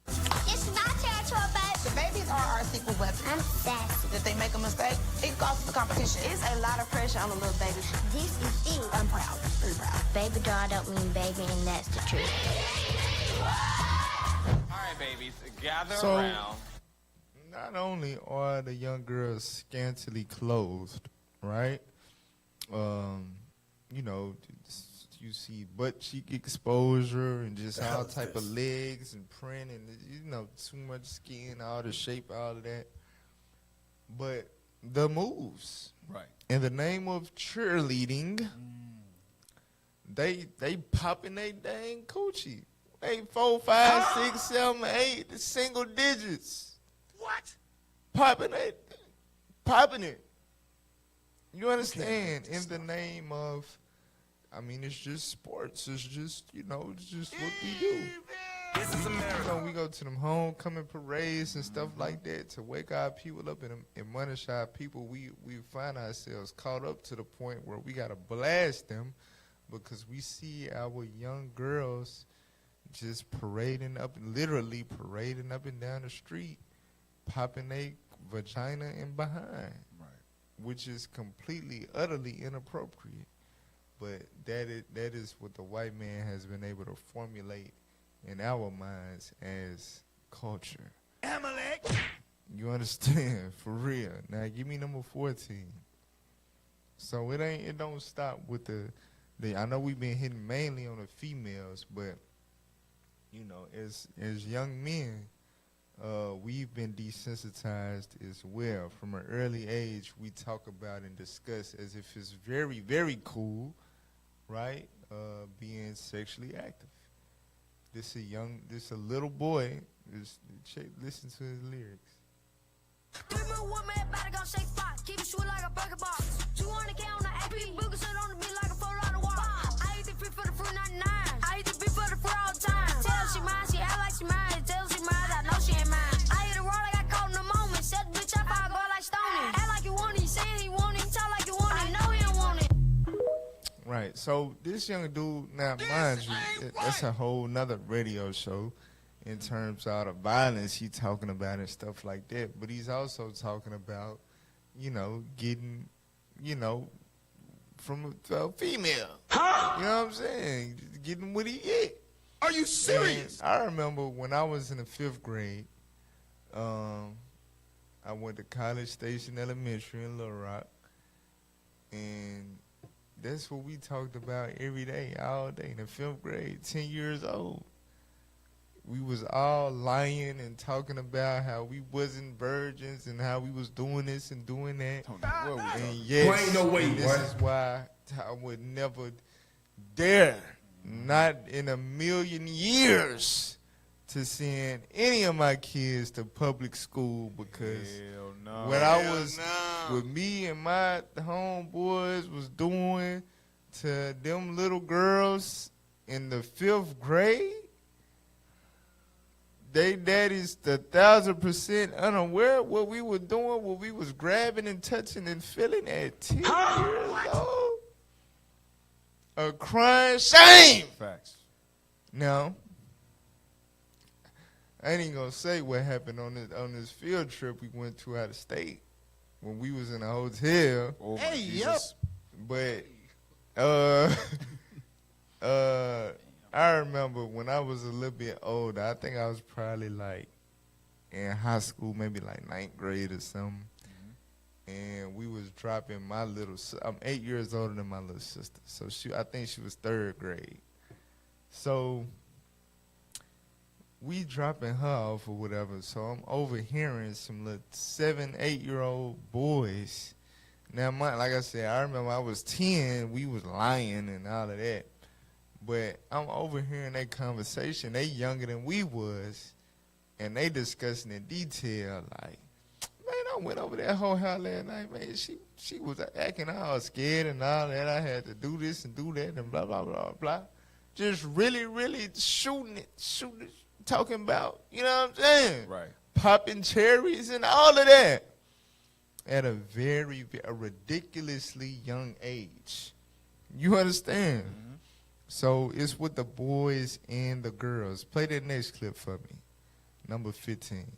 It's my territory, baby. The babies are our secret weapon. I'm sassy. If they make a mistake, it causes the competition. It's a lot of pressure on the little baby. This is it. I'm proud. Very proud. Baby doll don't mean baby, and that's the truth. All right, babies, gather around. Not only are the young girls scantily clothed, right? You know, you see butt cheek exposure and just all type of legs and print and, you know, too much skin, all the shape, all of that. But the moves, right? In the name of cheerleading, they popping they dang coochie. They 4, 5, 6, 7, 8, the single digits. What? Popping it. You understand? In the name of, I mean, it's just sports. It's just, it's just what we do. This is America. We go to them homecoming parades and stuff like that to wake our people up and admonish our people. We find ourselves caught up to the point where we got to blast them because we see our young girls just literally parading up and down the street, popping their vagina in behind, which is completely, utterly inappropriate. But that is what the white man has been able to formulate in our minds as culture. Amalek. You understand? For real. Now give me number 14. So it don't stop with the I know we've been hitting mainly on the females, but as young men, we've been desensitized as well. From an early age, we talk about and discuss as if it's very, very cool, right? Being sexually active. This a little boy. Listen to his lyrics. Keep it short like a burger box. 200K on the AP, Booker sit on the beat like a 4-hour walk. I eat the free for the fruit 99. I eat the beef for the fruit all the time. Tell she mine, she act like she mine. Tell she mine, I know she ain't mine. I eat a raw like I caught in the moment. Set the bitch up, I go like Stoney. Act like you want it, he saying he want it. He talk like you want it, know he don't want it. Right, so this young dude, now mind you, that's a whole nother radio show in terms of the violence he's talking about and stuff like that. But he's also talking about, getting, from a female. Huh? You know what I'm saying? Getting what he get. Are you serious? And I remember when I was in the 5th grade, I went to College Station Elementary in Little Rock, and that's what we talked about every day, all day, in the 5th grade, 10 years old. We was all lying and talking about how we wasn't virgins and how we was doing this and doing that. And yes, ain't no way, and this is why I would never dare, not in a million years, to send any of my kids to public school, because what I was with me and my homeboys was doing to them little girls in the 5th grade, they daddies 1,000% unaware of what we were doing, what we was grabbing and touching and feeling at 10 years old. A crying shame. Facts. Now, I ain't gonna say what happened on this field trip we went to out of state when we was in a hotel. Oh, Hey, yep. But I remember when I was a little bit older, I think I was probably like in high school, maybe like 9th grade or something. And we was dropping my I'm 8 years older than my little sister. So I think she was 3rd grade. So we dropping her off or whatever. So I'm overhearing some little 7, 8-year-old boys. Now, like I said, I remember I was 10. We was lying and all of that. But I'm overhearing that conversation. They younger than we was. And they discussing in detail, like, man, I went over that whole house last night, man. She was acting all scared and all that. I had to do this and do that and blah, blah, blah, blah. Just really, really shooting it, talking about, you know what I'm saying? Right. Popping cherries and all of that. At a a ridiculously young age. You understand? Mm-hmm. So it's with the boys and the girls. Play that next clip for me. Number 15.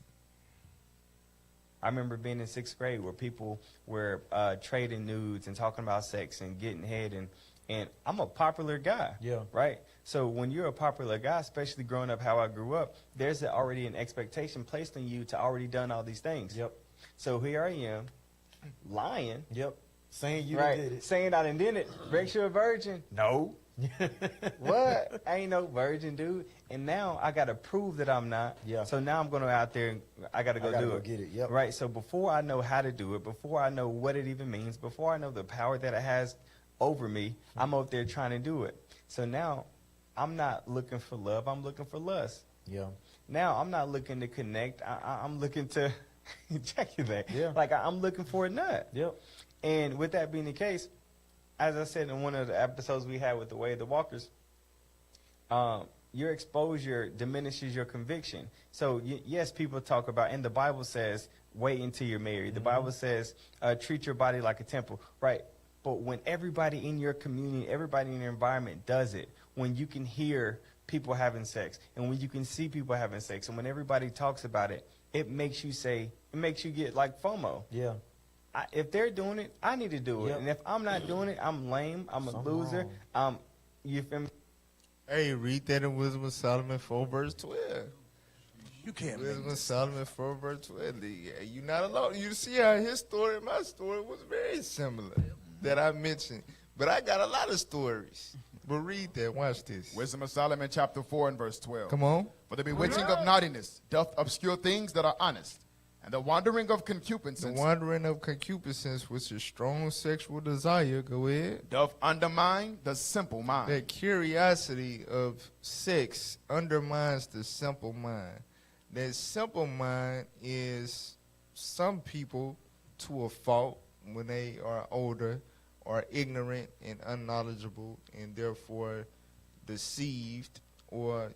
I remember being in 6th grade where people were trading nudes and talking about sex and getting head, and I'm a popular guy, right? So when you're a popular guy, especially growing up how I grew up, there's already an expectation placed on you to already done all these things. Yep. So here I am, lying. Yep. Saying you did it. Saying I done did it. Make sure a virgin. No. What? I ain't no virgin, dude. And now I got to prove that I'm not. Yeah. So now I'm going to out there and I got to go do it. Get it. Yep. Right. So before I know how to do it, before I know what it even means, before I know the power that it has over me, I'm out there trying to do it. So now I'm not looking for love. I'm looking for lust. Yeah. Now I'm not looking to connect. I'm looking to ejaculate. Yeah. Like I'm looking for a nut. Yep. And with that being the case, as I said in one of the episodes we had with the Way of the Walkers, your exposure diminishes your conviction. So yes, people talk about, and the Bible says, wait until you're married. The Bible says, treat your body like a temple, right? But when everybody in your community, everybody in your environment does it, when you can hear people having sex, and when you can see people having sex, and when everybody talks about it, it makes you get like FOMO. Yeah. If they're doing it, I need to do it. Yep. And if I'm not doing it, I'm lame. I'm a loser. You feel me? Hey, read that in Wisdom of Solomon 4 verse 12. You can't Wisdom make of Solomon 4 verse 12. Yeah, you're not alone. You see how his story and my story was very similar that I mentioned. But I got a lot of stories. But read that. Watch this. Wisdom of Solomon chapter 4 and verse 12. Come on. For the bewitching of naughtiness doth obscure things that are honest, and the wandering of concupiscence. The wandering of concupiscence, which is strong sexual desire, go ahead, doth undermine the simple mind. that curiosity of sex undermines the simple mind. That simple mind is some people, to a fault, when they are older, are ignorant and unknowledgeable, and therefore deceived, or,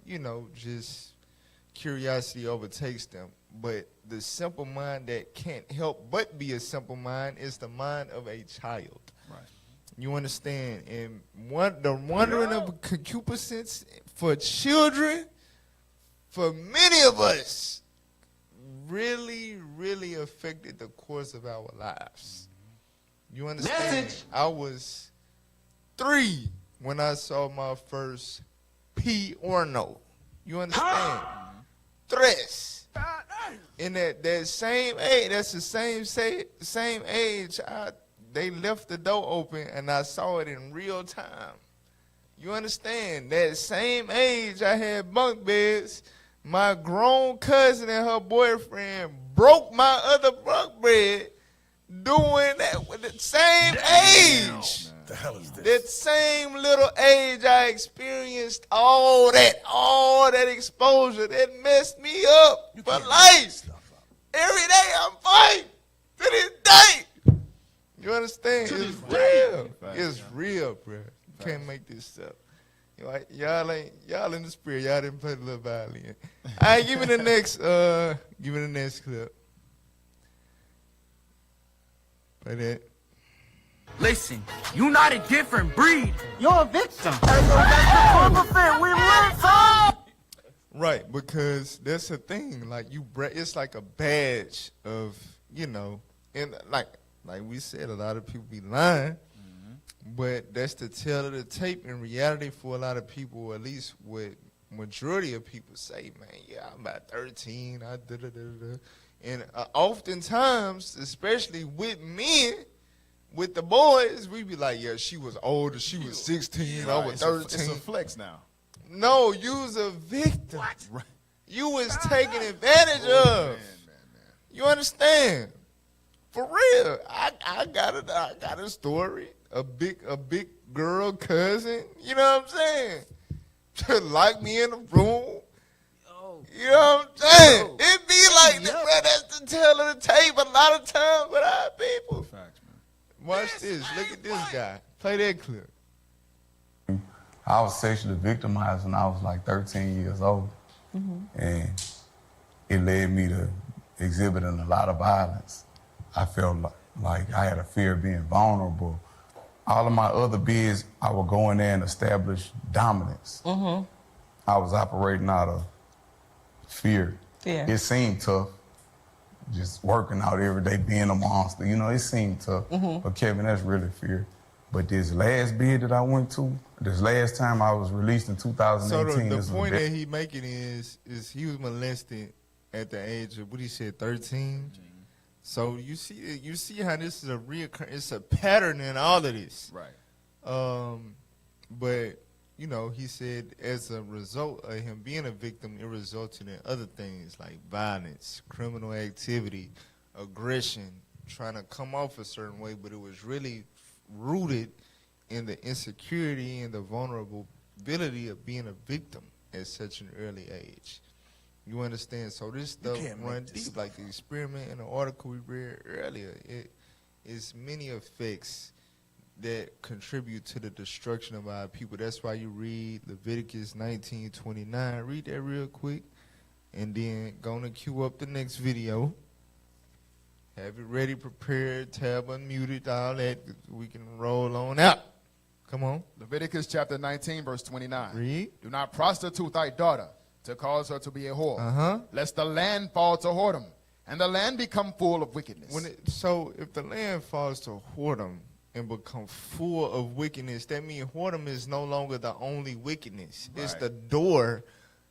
just curiosity overtakes them. But the simple mind that can't help but be a simple mind is the mind of a child. Right. You understand? And the wandering of concupiscence for children, for many of us, really, really affected the course of our lives. You understand? Message. I was 3 when I saw my first P orno. You understand? 3. In that same age, that's the same age, they left the door open and I saw it in real time. You understand? That same age, I had bunk beds. My grown cousin and her boyfriend broke my other bunk bed doing that with the same age. The hell is this? That same little age I experienced all that exposure that messed me up for life. Every day I'm fighting to this day. You understand? It's real. It's real, bro. You can't make this up. Y'all in the spirit. Y'all didn't play the little violin. All right, give me the next clip. Play that. Listen, you not a different breed. You're a victim. Right, because that's the thing. Like it's like a badge of, and like we said, a lot of people be lying, but that's the tale of the tape. In reality, for a lot of people, or at least what majority of people say, man, yeah, I'm about 13. And oftentimes, especially with men, with the boys, we be like, yeah, she was older. She was 16. I was 13. It's a flex now. No, you was a victim. What? You was taken advantage of. Man. You understand? For real. I got a story. A big girl cousin. You know what I'm saying? Like me in the room. You know what I'm saying? It be like this, bro. That's the tale of the tape a lot of times with our people. Facts, man. Watch this. Look at this guy. Play that clip. I was sexually victimized when I was like 13 years old. And it led me to exhibiting a lot of violence. I felt like I had a fear of being vulnerable. All of my other bids, I would go in there and establish dominance. I was operating out of fear. Yeah. It seemed tough, just working out every day, being a monster. It seemed tough. But Kevin, that's really fear. But this last bid that I went to, this last time I was released in 2018. So the point that he making is he was molested at the age of, what he said, 13? So you see how this is a it's a pattern in all of this. Right. But, he said as a result of him being a victim, it resulted in other things like violence, criminal activity, aggression, trying to come off a certain way, but it was really rooted in the insecurity and the vulnerable responsibility of being a victim at such an early age. You understand? So this stuff runs deep. Like the experiment in the article we read earlier, it is many effects that contribute to the destruction of our people. That's why you read Leviticus 19:29. Read that real quick, and then gonna queue up the next video. Have it ready, prepared, tab unmuted, all that. We can roll on out. Come on. Leviticus chapter 19, verse 29. Read. Do not prostitute thy daughter to cause her to be a whore, lest the land fall to whoredom, and the land become full of wickedness. So if the land falls to whoredom and become full of wickedness, that means whoredom is no longer the only wickedness. Right. It's the door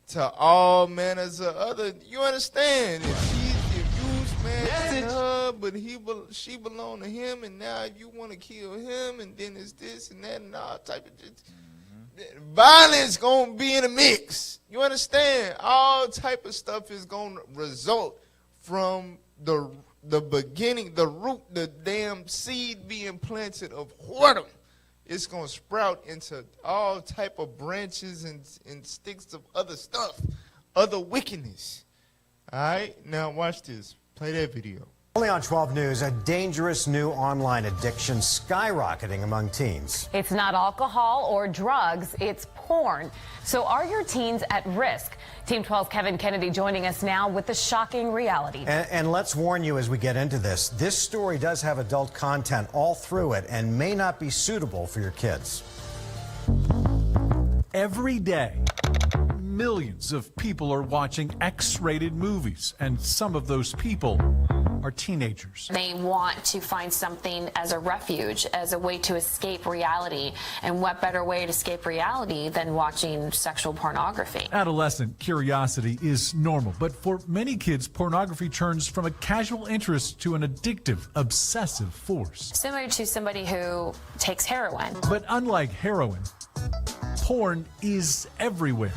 to all manners of other. You understand? If you smash her, but she belong to him, and now you want to kill him, and then it's this and that and all type of violence gonna be in the mix. You understand? All type of stuff is gonna result from the beginning, the root, the damn seed being planted of whoredom. It's going to sprout into all type of branches and sticks of other stuff, other wickedness. All right? Now watch this. Play that video. Only on 12 News, a dangerous new online addiction skyrocketing among teens. It's not alcohol or drugs, it's porn. So are your teens at risk? Team 12's Kevin Kennedy joining us now with the shocking reality. And let's warn you as we get into this, this story does have adult content all through it and may not be suitable for your kids. Every day, millions of people are watching X-rated movies, and some of those people are teenagers. They want to find something as a refuge, as a way to escape reality. And what better way to escape reality than watching sexual pornography? Adolescent curiosity is normal, but for many kids, pornography turns from a casual interest to an addictive, obsessive force. Similar to somebody who takes heroin. But unlike heroin, porn is everywhere.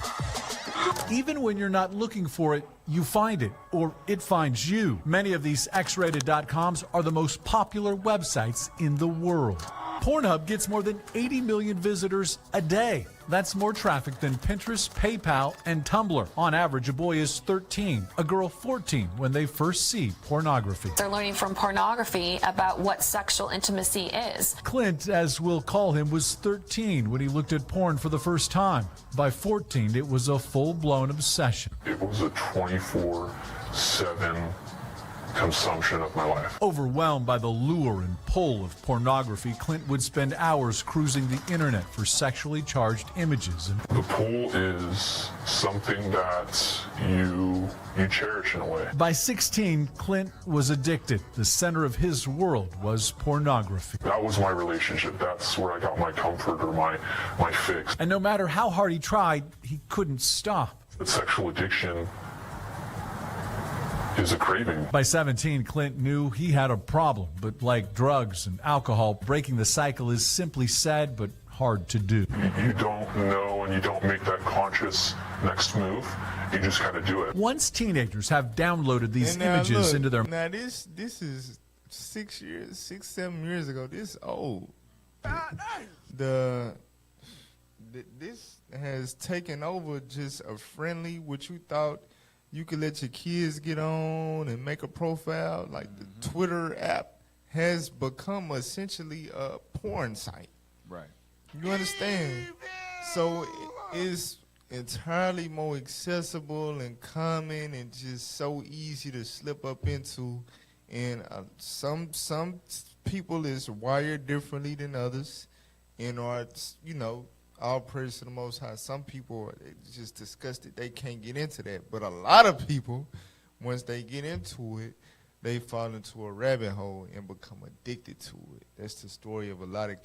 Even when you're not looking for it, you find it, or it finds you. Many of these X-rated.coms are the most popular websites in the world. Pornhub gets more than 80 million visitors a day. That's more traffic than Pinterest, PayPal, and Tumblr. On average, a boy is 13, a girl 14 when they first see pornography. They're learning from pornography about what sexual intimacy is. Clint, as we'll call him, was 13 when he looked at porn for the first time. By 14, it was a full-blown obsession. It was a 24/7 consumption of my life. Overwhelmed by the lure and pull of pornography, Clint would spend hours cruising the internet for sexually charged images. The pull is something that you cherish in a way. By 16, Clint was addicted. The center of his world was pornography. That was my relationship. That's where I got my comfort or my fix. And no matter how hard he tried, he couldn't stop. But sexual addiction is a craving. By 17, Clint knew he had a problem, but like drugs and alcohol, breaking the cycle is simply sad but hard to do. You don't know and you don't make that conscious next move. You just kind of do it. Once teenagers have downloaded these images into their... Now this is 7 years ago. This is old. This has taken over just a friendly, what you thought you could let your kids get on and make a profile. Like the Twitter app has become essentially a porn site. Right. You understand? So it's entirely more accessible and common and just so easy to slip up into. And some people is wired differently than others, and are, you know, all praise to the Most High. Some people are just disgusted they can't get into that. But a lot of people, once they get into it, they fall into a rabbit hole and become addicted to it. That's the story of a lot of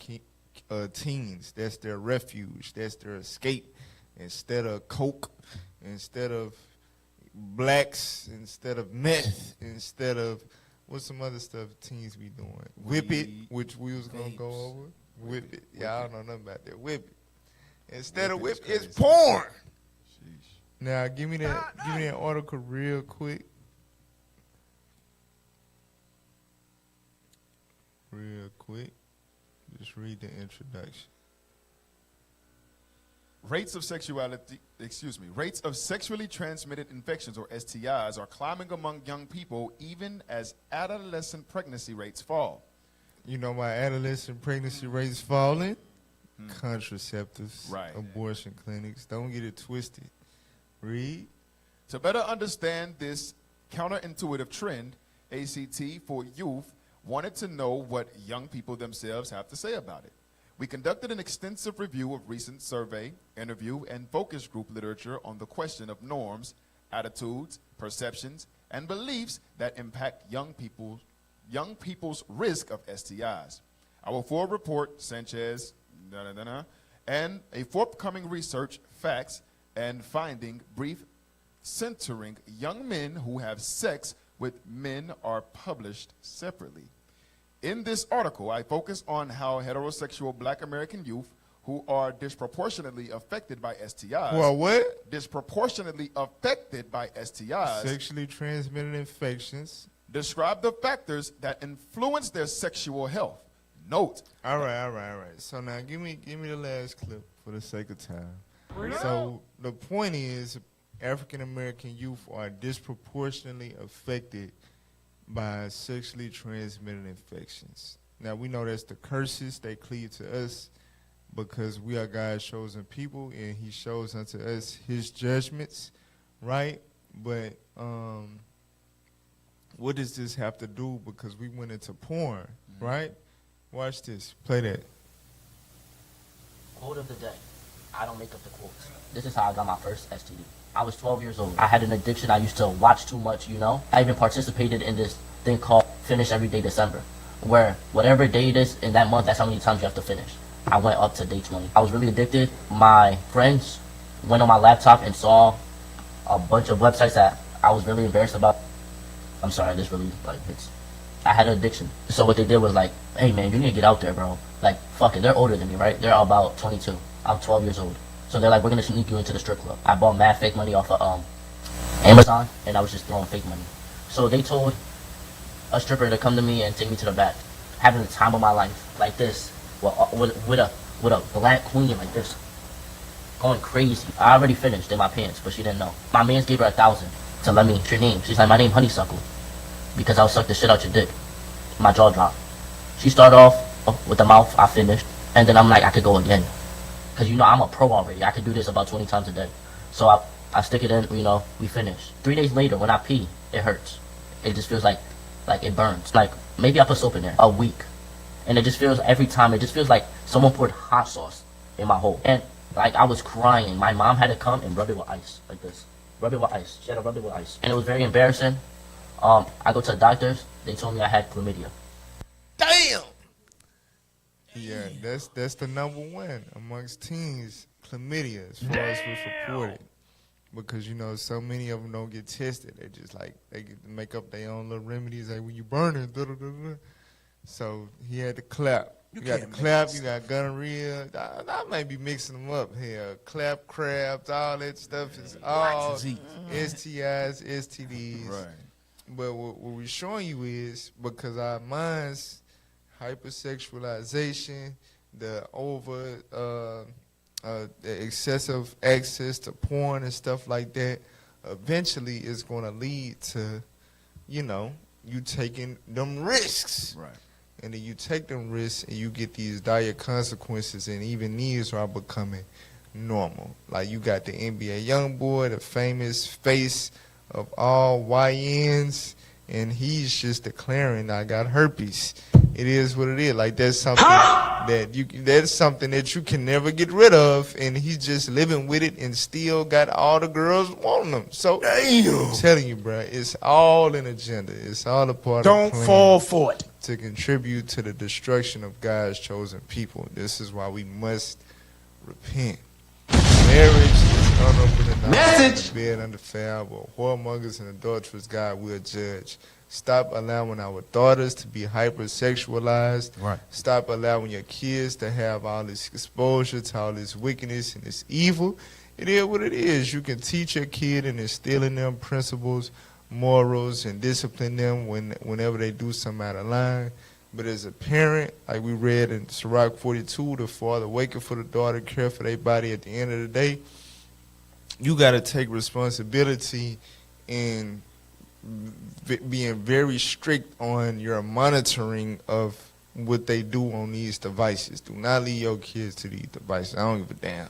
teens. That's their refuge. That's their escape. Instead of coke, instead of blacks, instead of meth, instead of what's some other stuff teens be doing? Whip it, which we was going to go over. Whip it. Yeah, I don't know nothing about that. Whip it. Instead of whip, it's porn. Sheesh. Now, give me that article real quick. Real quick. Just read the introduction. Rates of sexually transmitted infections, or STIs, are climbing among young people even as adolescent pregnancy rates fall. You know why adolescent pregnancy rates falling? Contraceptives, abortion clinics. Don't get it twisted. Read. To better understand this counterintuitive trend, ACT for Youth wanted to know what young people themselves have to say about it. We conducted an extensive review of recent survey, interview, and focus group literature on the question of norms, attitudes, perceptions, and beliefs that impact young people's risk of STIs. Our full report, Sanchez, and a forthcoming research, facts, and finding brief centering young men who have sex with men are published separately. In this article, I focus on how heterosexual Black American youth who are disproportionately affected by STIs. Well, what? Disproportionately affected by STIs. Sexually transmitted infections. Describe the factors that influence their sexual health. Note. All right. So now give me the last clip for the sake of time. So the point is, African American youth are disproportionately affected by sexually transmitted infections. Now we know that's the curses they cleave to us because we are God's chosen people and he shows unto us his judgments, right? But what does this have to do? Because we went into porn, right? Watch this. Play that. Quote of the day. I don't make up the quotes. This is how I got my first STD. I was 12 years old. I had an addiction. I used to watch too much, you know. I even participated in this thing called Finish Every Day December, where whatever day it is in that month, that's how many times you have to finish. I went up to day 20. I was really addicted. My friends went on my laptop and saw a bunch of websites that I was really embarrassed about. I'm sorry, this really, I had an addiction. So what they did was like, hey man, you need to get out there, bro. Like, fuck it, they're older than me, right? They're about 22. I'm 12 years old. So they're like, we're gonna sneak you into the strip club. I bought mad fake money off of Amazon, and I was just throwing fake money. So they told a stripper to come to me and take me to the back, having the time of my life, like this, with a black queen like this, going crazy. I already finished in my pants, but she didn't know. My mans gave her $1,000 to let me your name. She's like, my name Honeysuckle, because I'll suck the shit out your dick. My jaw dropped. She started off with the mouth. I finished, and then I'm like, I could go again. Because, you know, I'm a pro already. I could do this about 20 times a day. So I stick it in, you know, we finish. 3 days later, when I pee, it hurts. It just feels like it burns. Like, maybe I put soap in there a week. And it just feels, every time, it just feels like someone poured hot sauce in my hole. And, like, I was crying. My mom had to come and rub it with ice, like this. Rub it with ice. She had to rub it with ice. And it was very embarrassing. I go to the doctors. They told me I had chlamydia. Damn! Yeah, that's the number one amongst teens, chlamydia, as far as what's reported. Because, you know, so many of them don't get tested. They just they make up their own little remedies, like when you burn it, So he had to clap. You got the clap, you got gonorrhea. I might be mixing them up here. Clap, crabs, all that stuff is all STIs, STDs. Right. But what we're showing you is, because our minds, hypersexualization, the excessive access to porn and stuff like that, eventually is going to lead to, you know, you taking them risks. Right. And then you take them risks and you get these dire consequences, and even these are becoming normal. Like, you got the NBA YoungBoy, the famous face of all YNs, and he's just declaring, I got herpes. It is what it is. Like, that's something that you can never get rid of, and he's just living with it and still got all the girls wanting him. So I'm telling you, bro, it's all an agenda. It's all a part of the plan. Don't fall for it. To contribute to the destruction of God's chosen people. This is why we must repent. Marriage is honorable and not bed undefiled, but whoremongers and adulterers God will judge. Stop allowing our daughters to be hypersexualized. Right. Stop allowing your kids to have all this exposure to all this wickedness and this evil. It is what it is. You can teach your kid and instill in them principles, morals, and discipline them whenever they do something out of line. But as a parent, like we read in Sirach 42, the father waketh for the daughter, care for their body. At the end of the day, you got to take responsibility in being very strict on your monitoring of what they do on these devices. Do not leave your kids to these devices. I don't give a damn.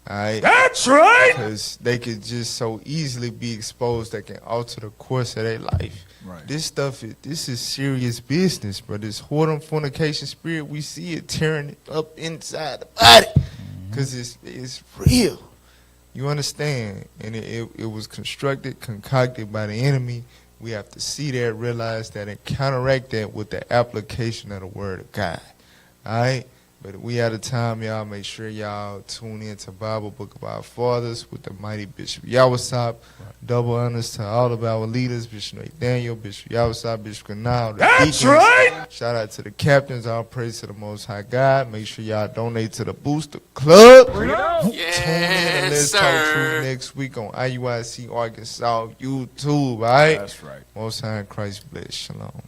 All right? That's right. Because they could just so easily be exposed that can alter the course of their life. Right. This is serious business, bro. This whoredom fornication spirit, we see it tearing it up inside the body. Because it's real. You understand? And it was constructed, concocted by the enemy. We have to see that, realize that, and counteract that with the application of the word of God. All right? But we out of time, y'all. Make sure y'all tune in to Bible Book of Our Fathers with the mighty Bishop Yawasop. Double honors to all of our leaders, Bishop Nathaniel, Bishop Yawasop, Bishop Canal, the That's deacons. right. Shout out to the captains. All praise to the Most High God. Make sure y'all donate to the Booster Club. Tune in and let's talk truth next week on IUIC Arkansas YouTube. All right? That's right. Most High in Christ bless. Shalom.